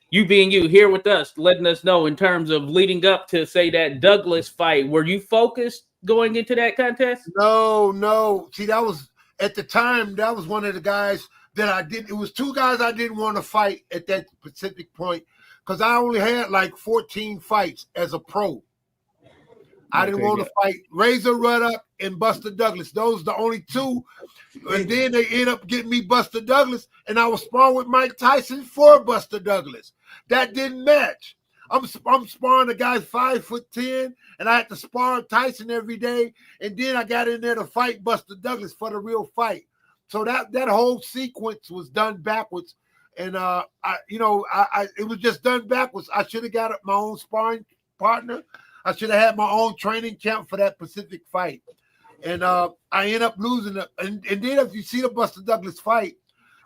you here with us, letting us know in terms of leading up to say that Douglas fight, were you focused going into that contest? No. See, that was at the time. That was one of the guys that I did. It was two guys I didn't want to fight at that specific point because I only had like 14 fights as a pro. I didn't want to fight Razor Ruddock and Buster Douglas. Those are the only two. And then they end up getting me Buster Douglas, and I was sparring with Mike Tyson for Buster Douglas. That didn't match. I'm sparring a guy 5'10", and I had to spar Tyson every day. And then I got in there to fight Buster Douglas for the real fight. So that whole sequence was done backwards, and it was just done backwards. I should have got my own sparring partner. I should have had my own training camp for that Pacific fight. And I ended up losing it. And then if you see the Buster Douglas fight,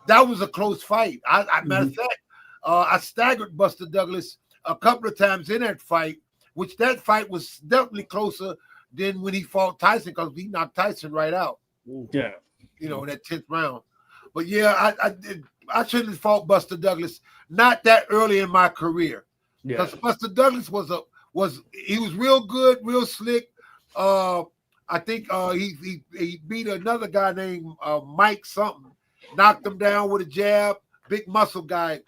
that was a close fight. Matter of fact, I staggered Buster Douglas a couple of times in that fight, which that fight was definitely closer than when he fought Tyson because he knocked Tyson right out. Yeah. In that 10th round. But yeah, I shouldn't have fought Buster Douglas not that early in my career. Because Buster Douglas was real good, real slick. I think he beat another guy named Mike something, knocked him down with a jab, big muscle bound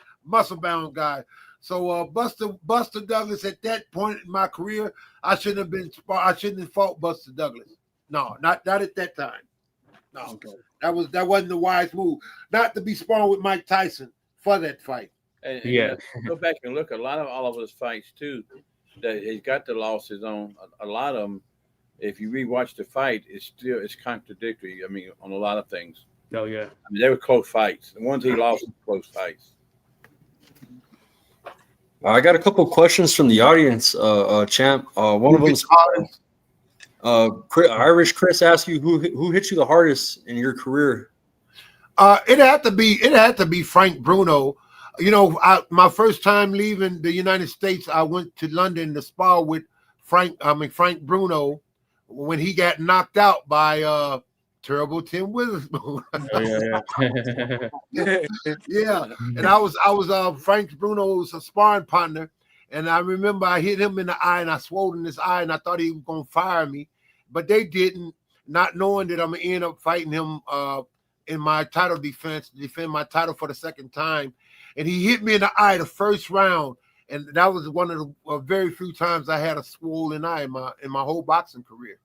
guy. So Buster Douglas at that point in my career, I shouldn't have fought Buster Douglas. No, not at that time. No, okay. That wasn't the wise move. Not to be sparring with Mike Tyson for that fight. And go back and look. A lot of Oliver's fights too, that he's got the losses on. A lot of them, if you rewatch the fight, it's contradictory. I mean, on a lot of things. Oh yeah. I mean, they were close fights. The ones he lost were close fights. I got a couple questions from the audience, champ. One of them's Irish Chris asked you who hit you the hardest in your career. It had to be Frank Bruno. My first time leaving the United States, I went to London to spar with Frank Bruno when he got knocked out by Terrible Tim Witherspoon. Yeah. And I was Frank Bruno's sparring partner, and I remember I hit him in the eye and I swole in his eye, and I thought he was gonna fire me, but they didn't, not knowing that I'm gonna end up fighting him in my title defend my title for the second time. And he hit me in the eye the first round, and that was one of the very few times I had a swollen eye in my whole boxing career,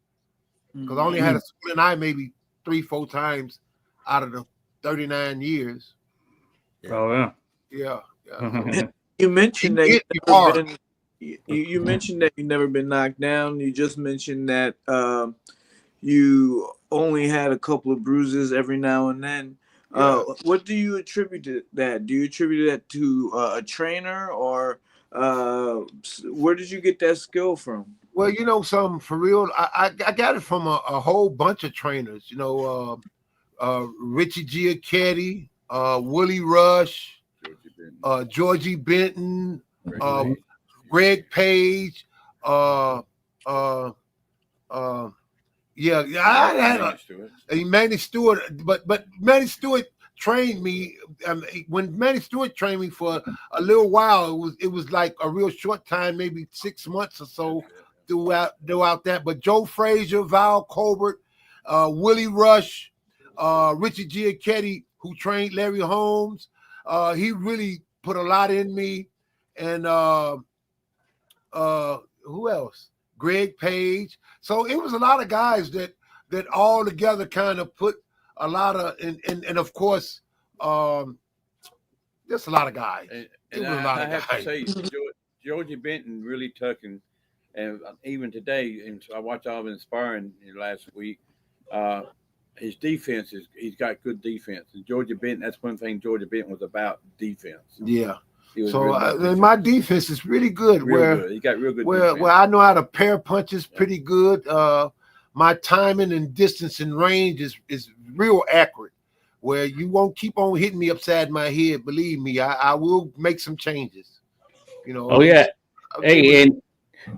because I only had a swollen eye maybe 3-4 times out of the 39 years. Oh Yeah. You mentioned that you mentioned that you've never been knocked down. You just mentioned that you only had a couple of bruises every now and then. What do you attribute to that? Do you attribute that to a trainer, or where did you get that skill from? Well, something for real. I got it from a whole bunch of trainers. Richie Giacchetti, Willie Rush, Georgie Benton, Greg Page. I had a Manny Stewart, but Manny Stewart trained me. When Manny Stewart trained me for a little while, it was like a real short time, maybe 6 months or so throughout that. But Joe Frazier, Val Colbert, Willie Rush, Richie Giacchetti, who trained Larry Holmes, he really put a lot in me. And who else? Greg Page. So it was a lot of guys that all together kind of put a lot of, and of course, there's a lot of guys. I have to say, Georgie Benton really took and even today, and I watched all of him sparring last week. his defense he's got good defense. And Georgia Benton, that's one thing Georgia Benton was about, defense. Yeah. He was So real about defense. my defense is really good. Real good. He got real good defense. Where I know how to pair punches pretty good. My timing and distance and range is real accurate. Where you won't keep on hitting me upside my head. Believe me, I will make some changes. You know. Oh yeah. Hey,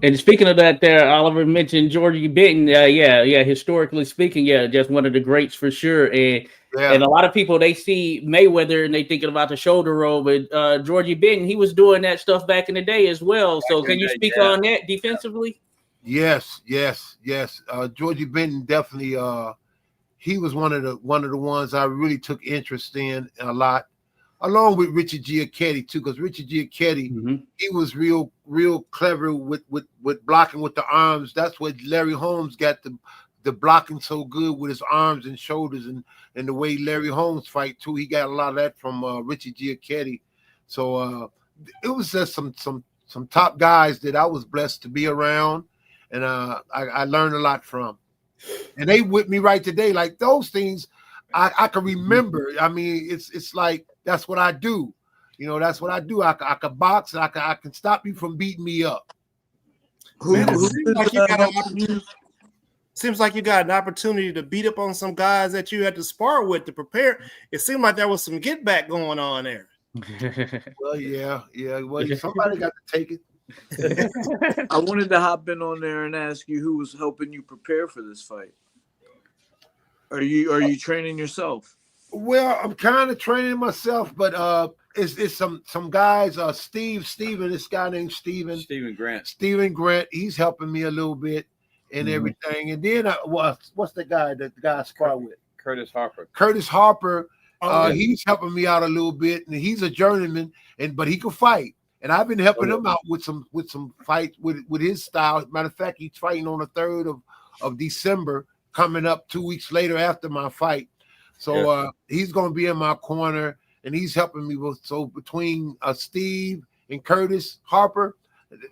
and speaking of that, there, Oliver mentioned Georgie Benton. Yeah. Historically speaking, just one of the greats for sure. And a lot of people, they see Mayweather and they thinking about the shoulder roll, but Georgie Benton, he was doing that stuff back in the day as well. So can you speak on that defensively? Yes. Georgie Benton definitely. He was one of the ones I really took interest in a lot, along with Richard Giacchetti too, because Richard Giacchetti, he was real clever with blocking with the arms. That's what Larry Holmes got the blocking so good with his arms and shoulders, and the way Larry Holmes fight too. He got a lot of that from Richard Giacchetti. So it was just some top guys that I was blessed to be around, and I learned a lot from. And they with me right today. Like those things, I can remember. I mean, it's like that's what I do. You know, that's what I do. I can box. I can stop you from beating me up. Seems like you got an opportunity to beat up on some guys that you had to spar with to prepare. It seemed like there was some get back going on there. Well, yeah. Well, somebody got to take it. I wanted to hop in on there and ask you who was helping you prepare for this fight. Are you training yourself? Well, I'm kind of training myself, but it's some guys. Steven, this guy named Steven Grant. He's helping me a little bit and everything. And then what's the guy that the guy I spar with? Curtis Harper. He's helping me out a little bit, and he's a journeyman, but he can fight. And I've been helping him out with some fights with his style. Matter of fact, he's fighting on the 3rd of December, coming up 2 weeks later after my fight. So he's going to be in my corner, and he's helping me with. So between Steve and Curtis Harper,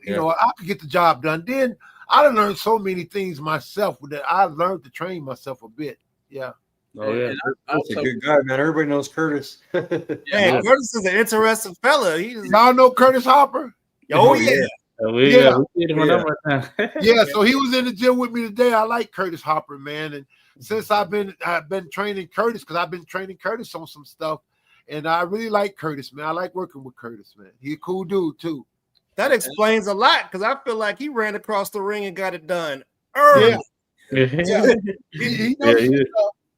you know, I could get the job done. Then I done learned so many things myself that I've learned to train myself a bit. Yeah. Oh yeah, that's a good guy, man. Everybody knows Curtis. Hey, Curtis is an interesting fella. Y'all know Curtis Harper? Oh yeah. Yeah, so he was in the gym with me today. I like Curtis Harper, man. And since I've been training Curtis, because I've been training Curtis on some stuff, and I really like Curtis, man. I like working with Curtis, man. He's a cool dude too. That explains a lot, because I feel like he ran across the ring and got it done early. He knows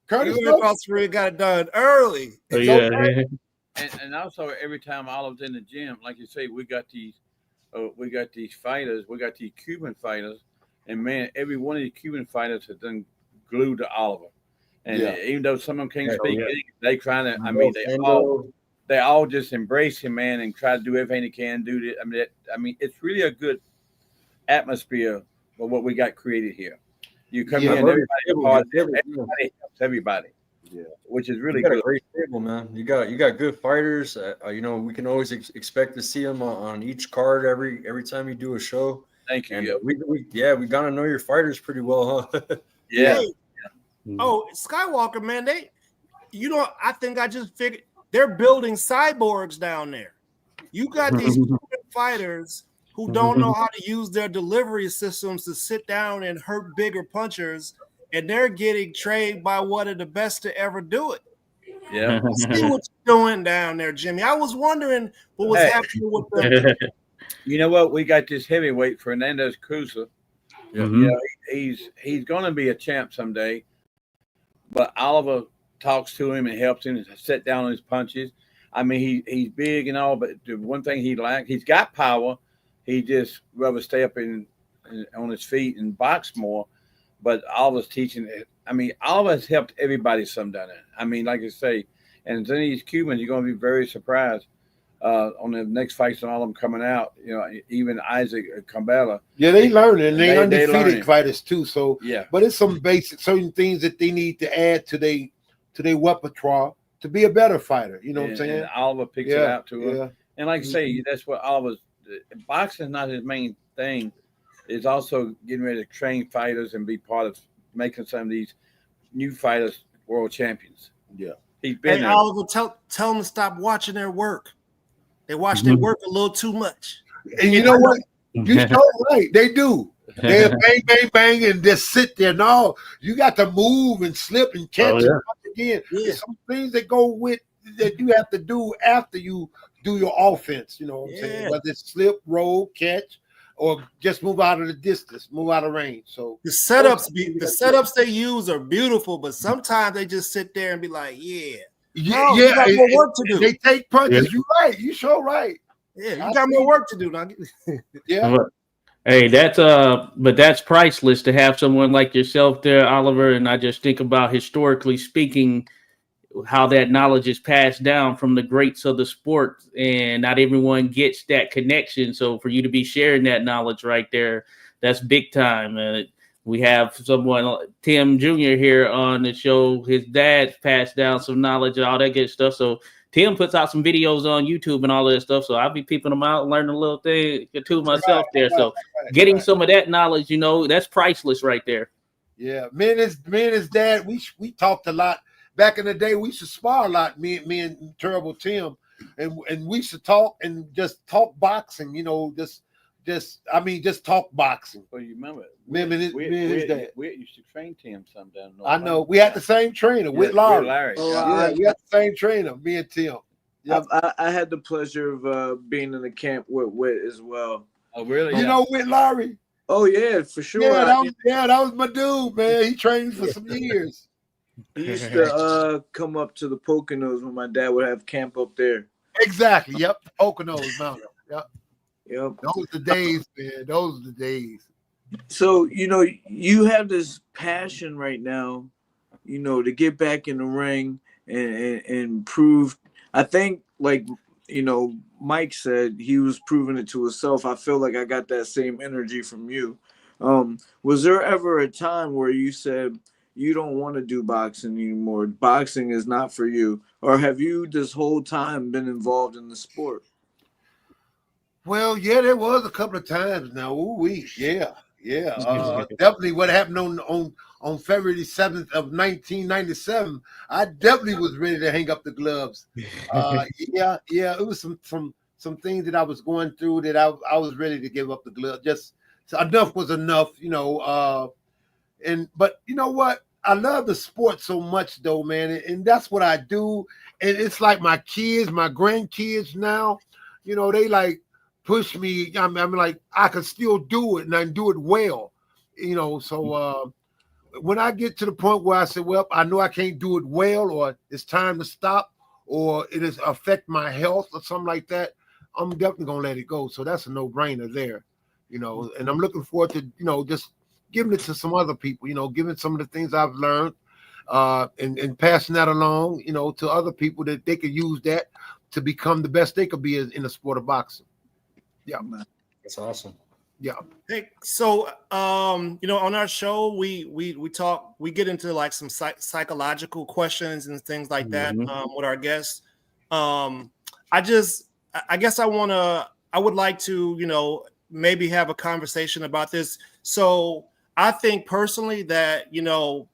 Curtis ran across the ring and got it done early. And also every time Olive's in the gym, like you say, we got these fighters, we got these Cuban fighters, and man, every one of the Cuban fighters has done glued to Oliver. And even though some of them can't speak, they trying to. I mean, they all just embrace him, man, and try to do everything they can do. I mean, it's really a good atmosphere for what we got created here. You come in, everybody helps everybody. Yeah, which is really good. A great table, man. You got good fighters. You know, we can always expect to see them on each card every time you do a show. Thank you. And we gotta know your fighters pretty well, huh? Yeah. Oh, Skywalker, man. I think I just figured they're building cyborgs down there. You got these fighters who don't know how to use their delivery systems to sit down and hurt bigger punchers, and they're getting trained by one of the best to ever do it. Yeah. See what you're doing down there, Jimmy. I was wondering what was happening with them. You know what? We got this heavyweight, Fernandez Cruz. Yeah. You know, he's going to be a champ someday, but Oliver talks to him and helps him to set down on his punches. I mean, he's big and all, but the one thing he lacks, he's got power. He just rather stay up on his feet and box more. But Oliver's teaching it. I mean, Oliver's helped everybody some down there. I mean, like I say, and then these Cubans, you're going to be very surprised on the next fights and all of them coming out. You know, even Isaac Cambella. Yeah, they learning. They undefeated fighters too. So yeah, but it's some basic certain things that they need to add to their repertoire to be a better fighter. You know what I'm saying? And Oliver picks it out to him. And like I say, that's what Oliver's. Boxing is not his main thing. Is also getting ready to train fighters and be part of making some of these new fighters world champions. Yeah. He's been Hey, there. Oliver, tell them to stop watching their work. They watch their work a little too much. And you know what? You so right. They do. They bang, bang, bang, and just sit there. No, you got to move and slip and catch Oh, yeah. and punch again. There's some things that go with that you have to do after you do your offense. You know what I'm saying? Whether it's slip, roll, catch, or just move out of the distance, move out of range. So the setups they use are beautiful, but sometimes they just sit there and be like, "Yeah, no, you got more work to do." They take punches. Yeah. You right. You sure right. Yeah, you got more work to do. Yeah. Hey, but that's priceless to have someone like yourself there, Oliver. And I just think about historically speaking, how that knowledge is passed down from the greats of the sport, and not everyone gets that connection. So for you to be sharing that knowledge right there, that's big time. We have someone, Tim Jr. here on the show. His dad passed down some knowledge and all that good stuff. So Tim puts out some videos on YouTube and all that stuff. So I'll be peeping them out and learning a little thing to myself there. So getting some of that knowledge, that's priceless right there. Yeah. Me and his dad, we talked a lot. Back in the day, we used to spar a lot, me and Terrible Tim. And we used to talk and just talk boxing, just talk boxing. Well, you remember we used to train Tim some down there. I know. We had the same trainer, Whit Larry. We had the same trainer, me and Tim. Yep. I had the pleasure of being in the camp with Whit as well. Oh, really? You know Whit Larry? Oh, yeah, for sure. Yeah, that was my dude, man. He trained for some years. He used to come up to the Poconos when my dad would have camp up there. Exactly. Yep. Poconos Mountain. Yep. Yep. Those are the days, man. Those are the days. So, you have this passion right now, to get back in the ring and prove. I think, Mike said, he was proving it to himself. I feel like I got that same energy from you. Was there ever a time where you said you don't want to do boxing anymore? Boxing is not for you. Or have you this whole time been involved in the sport? Well, yeah, there was a couple of times now. Yeah. Definitely what happened on February 7th of 1997. I definitely was ready to hang up the gloves. Yeah. It was some things that I was going through that I was ready to give up the gloves. Just enough was enough, but you know what? I love the sport so much though, man. And that's what I do. And it's like my kids, my grandkids now, they like push me. I'm like, I can still do it and I can do it well, so when I get to the point where I say, well, I know I can't do it well, or it's time to stop, or it is affect my health or something like that, I'm definitely gonna let it go. So that's a no-brainer there, and I'm looking forward to, just giving it to some other people, giving some of the things I've learned, and passing that along, to other people that they could use that to become the best they could be in the sport of boxing. Yeah, that's awesome. Yeah. Hey, so on our show we talk, we get into like some psychological questions and things like that with our guests. I guess I would like to maybe have a conversation about this. So I think personally that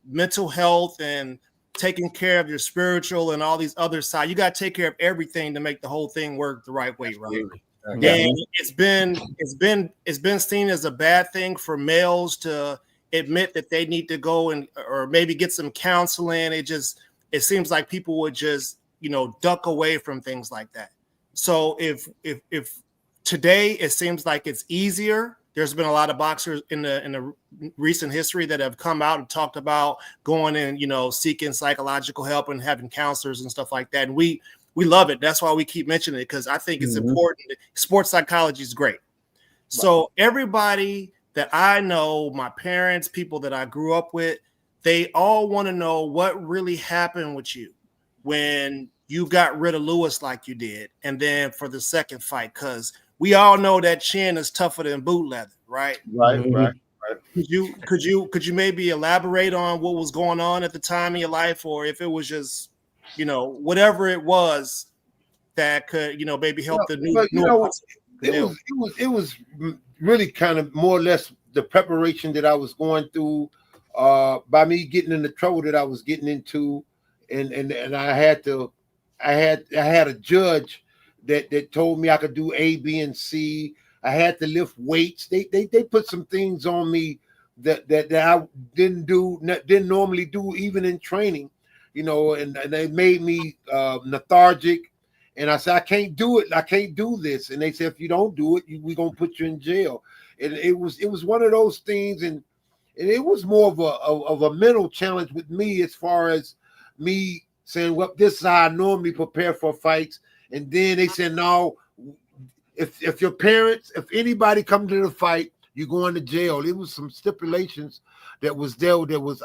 mental health and taking care of your spiritual and all these other sides, you got to take care of everything to make the whole thing work the right way, right? And it's been seen as a bad thing for males to admit that they need to go or maybe get some counseling. It seems like people would just duck away from things like that. So if today it seems like it's easier. There's been a lot of boxers in the recent history that have come out and talked about going and seeking psychological help and having counselors and stuff like that. And we love it. That's why we keep mentioning it, because I think it's important. Sports psychology is great. So everybody that I know, my parents, people that I grew up with, they all want to know what really happened with you when you got rid of Lewis like you did, and then for the second fight, because we all know that chin is tougher than boot leather, right? Right. Could you maybe elaborate on what was going on at the time in your life, or if it was just whatever it was that could maybe help the new. It was really kind of more or less the preparation that I was going through by me getting in the trouble that I was getting into, and I had a judge that told me I could do A, B, and C. I had to lift weights. They put some things on me that I didn't normally do even in training, and they made me lethargic. And I said, I can't do it. I can't do this. And they said, if you don't do it, we're gonna put you in jail. And it was one of those things, and it was more of a mental challenge with me, as far as me saying, well, this is how I normally prepare for fights. And then they said, no, if your parents, if anybody come to the fight, you're going to jail. It was some stipulations that was there.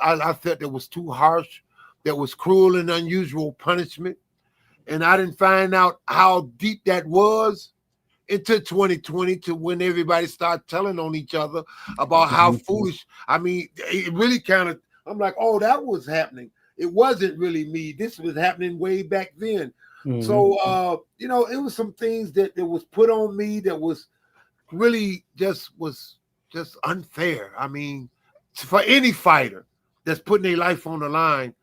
I felt that was too harsh, that was cruel and unusual punishment. And I didn't find out how deep that was until 2020, to when everybody started telling on each other about how foolish. I mean, it really kind of, I'm like, oh, that was happening. It wasn't really me. This was happening way back then. Mhm. So, it was some things that was put on me that was really just unfair. I mean, for any fighter that's putting their life on the line.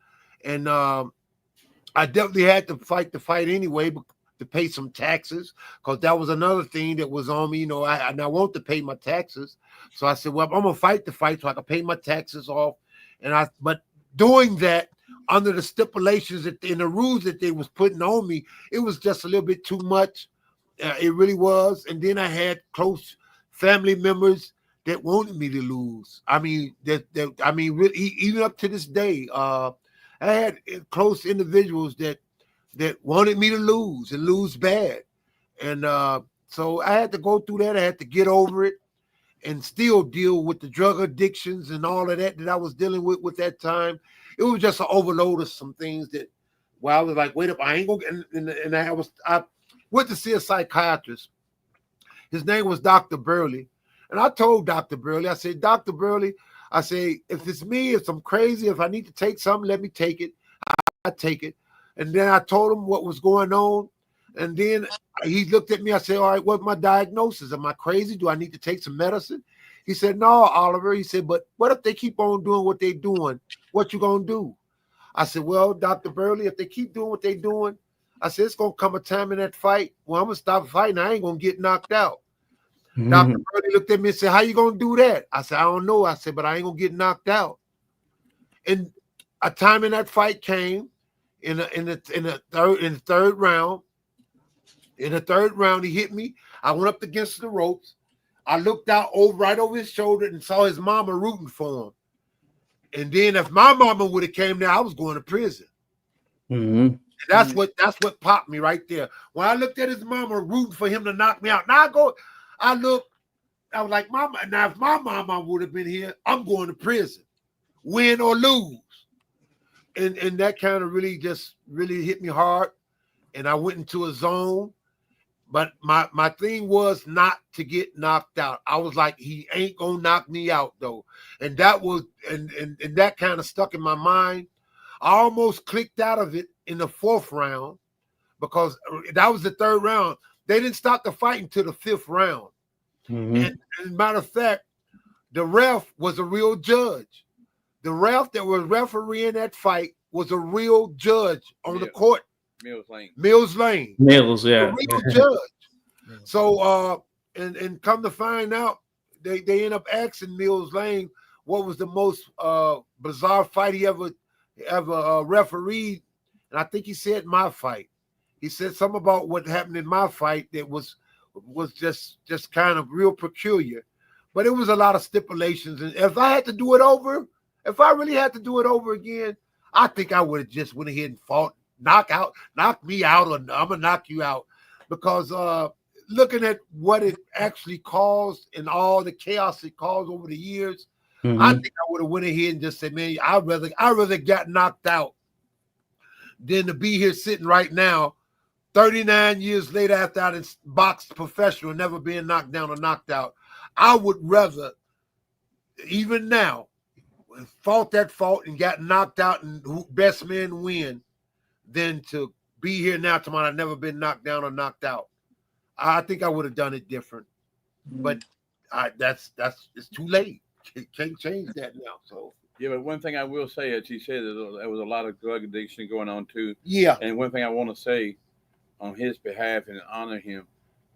And I definitely had to fight the fight anyway, to pay some taxes, because that was another thing that was on me. I want to pay my taxes. So I said, well, I'm going to fight the fight so I can pay my taxes off. But doing that under the stipulations and the rules that they was putting on me, it was just a little bit too much. It really was. And then I had close family members that wanted me to lose. I mean, really, even up to this day, I had close individuals that wanted me to lose and lose bad. And so I had to go through that. I had to get over it and still deal with the drug addictions and all of that I was dealing with that time. It was just an overload of some things that, I was like, wait up, I ain't gonna. And I went to see a psychiatrist. His name was Dr. Burley. And I told Dr. Burley, I said, Dr. Burley, I say, if it's me, if I'm crazy, if I need to take something, let me take it. I take it. And then I told him what was going on. And then he looked at me. I said, all right, what's my diagnosis? Am I crazy? Do I need to take some medicine? He said, no, Oliver. He said, but what if they keep on doing what they're doing? What you going to do? I said, well, Dr. Burley, if they keep doing what they're doing, I said, it's going to come a time in that fight where I'm going to stop fighting. I ain't going to get knocked out. Mhm. Dr. Burley looked at me and said, how you going to do that? I said, I don't know. I said, but I ain't going to get knocked out. And a time in that fight came in the third round. In the third round, he hit me. I went up against the ropes. I looked out right over his shoulder and saw his mama rooting for him. And then if my mama would have came there, I was going to prison. Mhm. That's what popped me right there. When I looked at his mama rooting for him to knock me out. Now I was like, Mama, now if my mama would have been here, I'm going to prison, win or lose. And that kind of really hit me hard. And I went into a zone. But my thing was not to get knocked out. I was like, he ain't gonna knock me out though. And that was and that kind of stuck in my mind. I almost clicked out of it in the fourth round, because that was the third round. They didn't stop the fight until the fifth round. Mhm. And as a matter of fact, the ref was a real judge. The ref that was refereeing that fight was a real judge on the court. Mills Lane. Mills, yeah. A real judge. So and come to find out, they end up asking Mills Lane what was the most bizarre fight he ever refereed. And I think he said my fight. He said something about what happened in my fight that was just kind of real peculiar. But it was a lot of stipulations. And if I had to do it over, if I really had to do it over again, I think I would have just went ahead and fought, knock me out, or I'm gonna knock you out. Because looking at what it actually caused and all the chaos it caused over the years, I think I would have went ahead and just said, man, I'd rather got knocked out than to be here sitting right now, 39 years later, after I boxed professional, never being knocked down or knocked out. I would rather, even now, fought that fight and got knocked out and best man win, than to be here now tomorrow. I've never been knocked down or knocked out. I think I would have done it different, but that's it's too late. Can't change that now. So Yeah, but one thing I will say, as he said, there was a lot of drug addiction going on too. Yeah. And one thing I want to say on his behalf and honor him,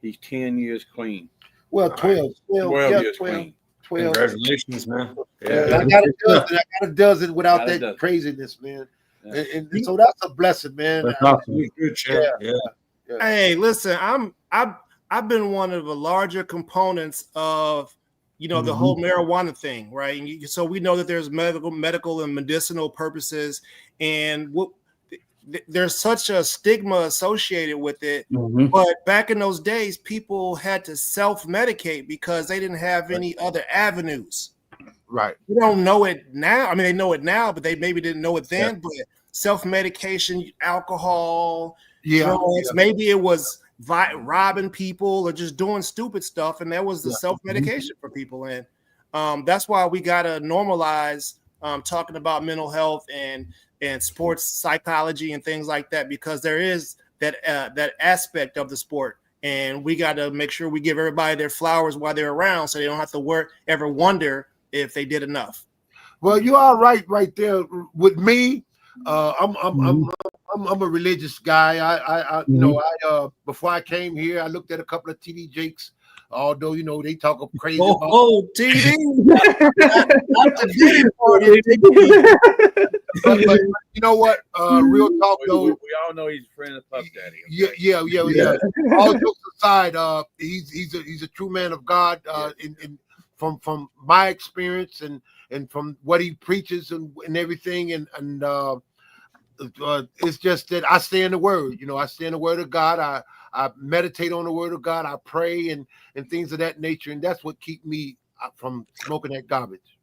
he's 10 years clean. Well, 12. 12 years clean. 12. Congratulations, man. Yeah, Yeah. I got a dozen. I got a dozen without Got a that dozen. craziness, man. Yeah. And so that's a blessing, man. That's awesome. Good champ. Yeah. Hey, listen, I've been one of the larger components of the whole marijuana thing, right? And so we know that there's medical and medicinal purposes, and there's such a stigma associated with it. But back in those days, people had to self-medicate because they didn't have any other avenues. Right. You don't know it now. I mean, they know it now, but they maybe didn't know it then. But self-medication, alcohol, drugs, maybe it was robbing people or just doing stupid stuff, and that was the self-medication for people. And that's why we got to normalize talking about mental health and sports psychology and things like that, because there is that aspect of the sport, and we got to make sure we give everybody their flowers while they're around, so they don't have to ever wonder if they did enough. Well, you are right there with me. I'm a religious guy. I before I came here, I looked at a couple of TD Jakes. Although they talk crazy about TD. but you know what? Real talk though. We all know he's a friend of Puff Daddy. Yeah. All jokes aside, he's a true man of God. From my experience and from what he preaches and everything, and it's just that I stay in the Word. I stay in the Word of God. I meditate on the Word of God. I pray and things of that nature, and that's what keep me from smoking that garbage.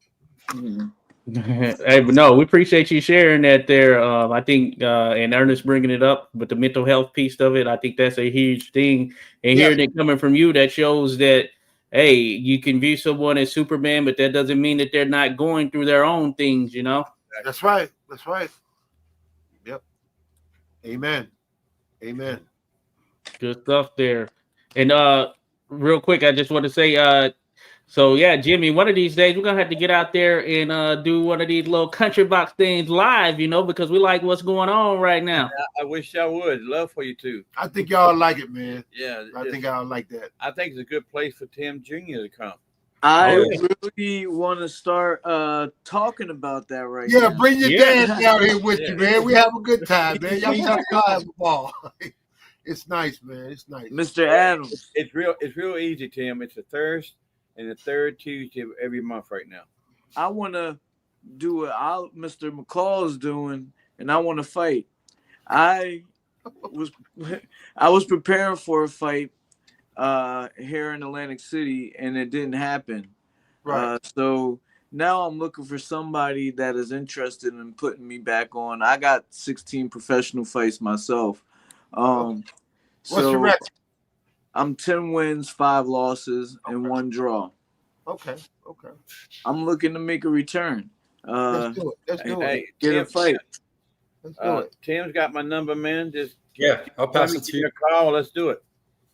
Hey, but no, we appreciate you sharing that there. I think and Ernest bringing it up with the mental health piece of it. I think that's a huge thing, and hearing it coming from you, that shows that, hey, you can view someone as Superman, but that doesn't mean that they're not going through their own things, That's right. Yep. Amen. Good stuff there. And real quick, I just want to say, so yeah, Jimmy, one of these days we're gonna have to get out there and do one of these little country box things live, because we like what's going on right now. I wish I would. Love for you too. I think y'all like it, man. Yeah. I think y'all like that. I think it's a good place for Tim Jr. to come. I really want to start talking about that right now. Yeah, bring your dad down here with you, man. We have a good time, man. Y'all have a ball. It's nice, man. It's nice. Mr. Adams. It's real easy, Tim. It's the first and the third Tuesday of every month right now. I want to do what Mr. McCall's doing, and I want to fight. I was preparing for a fight here in Atlantic City, and it didn't happen. Right. So now I'm looking for somebody that is interested in putting me back on. I got 16 professional fights myself. What's your record? I'm 10 wins, 5 losses, and 1 draw. Okay. I'm looking to make a return. Let's do it. Hey, Get Tim, a fight. Let's do it. Tim's got my number, man. Just I'll pass it to you. a call. Let's do it.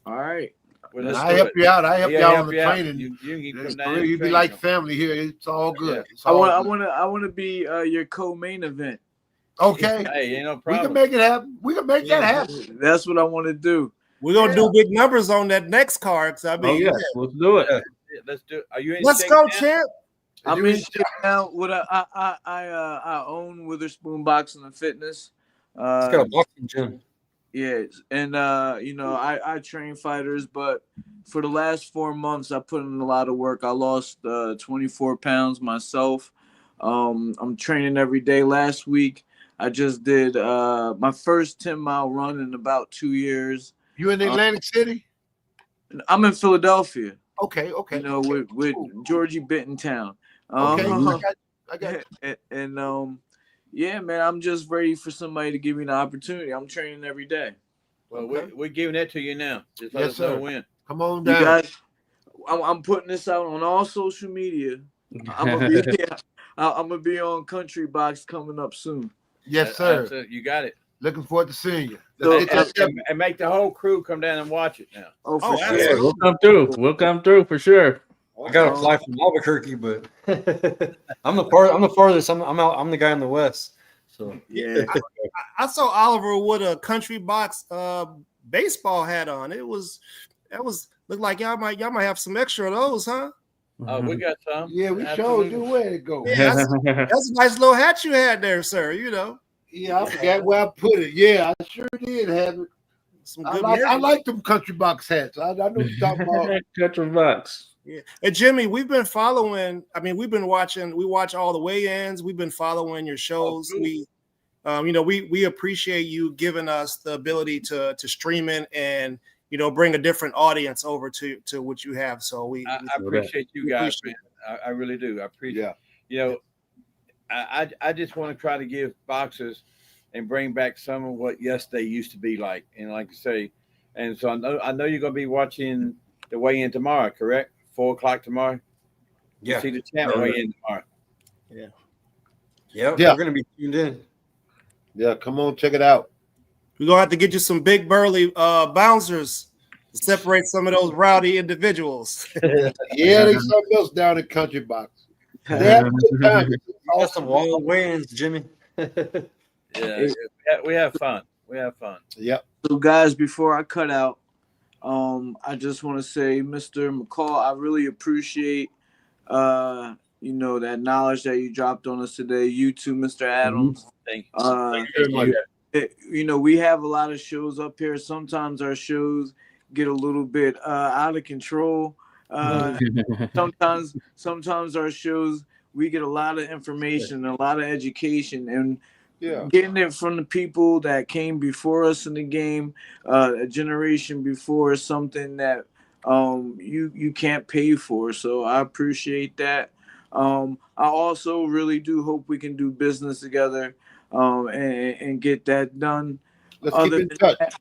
All right. Well, I help you out. I help you out on the you out. training. You can come It's down real. and You be train like them. family here. It's all good. Yeah. It's all I good. want to be your co-main event. Okay. Hey, ain't no We problem. can make it happen. We can make that happen. That's what I want to do. We're gonna do big numbers on that next card. Cause I mean, Let's do it. Yeah, let's do it. Are you in let's shape go, now? champ. I'm in shape now. I own Witherspoon Boxing and Fitness. It's got a boxing gym. Yes, and I train fighters, but for the last 4 months, I put in a lot of work. I lost 24 pounds myself. I'm training every day. Last week, I just did my first 10-mile run in about 2 years. You in Atlantic City? I'm in Philadelphia. Okay. With Georgie Bentontown. Okay. I got it. And yeah, man, I'm just ready for somebody to give me the opportunity. I'm training every day. Well, we're giving that to you now. Just let Yes, us know sir. when. Come on You down. guys, I'm putting this out on all social media. I'm gonna be on Country Box coming up soon. Yes, sir. That's it. You got it. Looking forward to seeing you. So, Let's get that And make the whole crew come down and watch it now. Oh, for Oh, sure. absolutely. We'll come through. We'll come through for sure. I gotta fly from Albuquerque, but I'm the farthest. I'm the guy in the west. So Yeah. I saw Oliver with a country box baseball hat on. That was looked like y'all might have some extra of those, huh? We got some. Yeah, we Absolutely. showed you where to go. Yeah, that's a nice little hat you had there, sir. You know, Yeah, I forgot where I put it. Yeah, I sure did have it. some I good. like them country box hats. I know what you're talking about. Country box. Yeah. And Jimmy, we've been following. I mean, we've been watching. We watch all the weigh-ins. We've been following your shows. Cool. We appreciate you giving us the ability to stream it and bring a different audience over to what you have. So I appreciate you guys, man. I really do. I appreciate. I just want to try to give boxers and bring back some of what yesterday used to be like, and like I say, and so I know you're gonna be watching the weigh-in tomorrow, correct? 4:00 tomorrow. yeah, See the champ weigh-in tomorrow. yeah, Yeah. we're gonna be tuned in. Yeah, come on, check it out. We're gonna have to get you some big burly bouncers to separate some of those rowdy individuals. Yeah, there's something else down in country box. They have a good time. We got some wild weigh-ins, Jimmy. Yeah, we have fun. We have fun. Yep. So, guys, before I cut out, I just want to say, Mr. McCall, I really appreciate, that knowledge that you dropped on us today. You too, Mr. Adams. Thank you. Very much. We have a lot of shows up here. Sometimes our shows get a little bit out of control. Sometimes our shows, we get a lot of information, a lot of education, and getting it from the people that came before us in the game, a generation before, is something that you can't pay for. So I appreciate that. I also really do hope we can do business together and get that done. Let's keep in touch. That,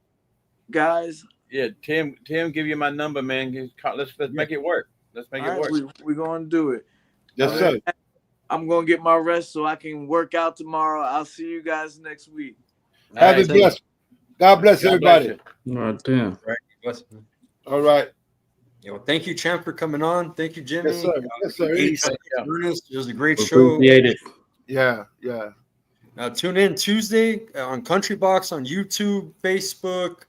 guys. Yeah, Tim, give you my number, man. Let's make it work. Let's make it work. We're going to do it. Yes, sir. I'm going to get my rest so I can work out tomorrow. I'll see you guys next week. Have it blessed. God bless everybody. Oh, damn. All right. Well, thank you, champ, for coming on. Thank you, Jimmy. Yes, sir. Yes, sir. Ernest, it was a great show. Appreciate it. Yeah. Tune in Tuesday on Country Box on YouTube, Facebook.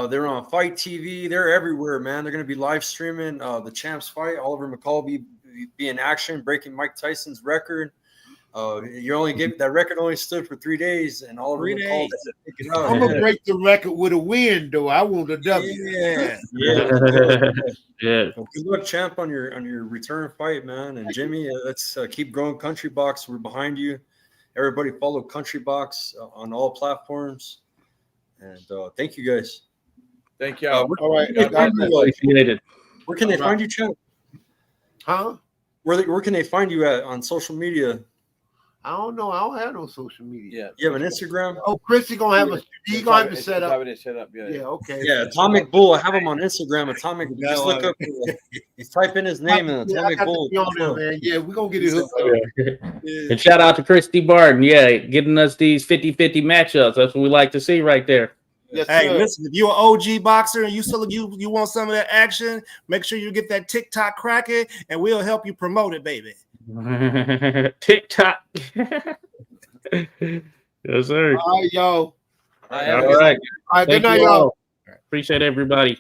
They're on Fight TV. They're everywhere, man. They're going to be live streaming the champs fight. Oliver McCall be in action, breaking Mike Tyson's record. You only give that record only stood for 3 days, and Oliver McCall. I'm gonna break the record with a win, though. I want a W. Yeah. Yeah. Well, good luck, champ, on your return fight, man. And Jimmy, let's keep growing Country Box. We're behind you. Everybody follow Country Box on all platforms. And thank you guys. Thank you. All right. Appreciate it. Where can they find you, champ? Huh? Where can they find you at on social media? I don't know. I don't have no social media. Yeah. You have an Instagram? Oh, Chris, gonna have it set up. Have it set up. Yeah. Okay. Yeah, Atomic Bull. I have him on Instagram. Atomic. Just look up. Type in his name and Atomic Bull. Man. Yeah, we're gonna get it hooked up. And shout out to Christy Barton. Yeah, getting us these 50-50 matchups. That's what we like to see right there. Yes, Hey, sir. listen, if you're an OG boxer and you want some of that action, make sure you get that TikTok cracking, and we'll help you promote it, baby. TikTok. Yes, sir. All right, y'all. All right. All right. Good Thank night, you y'all. all. Appreciate everybody.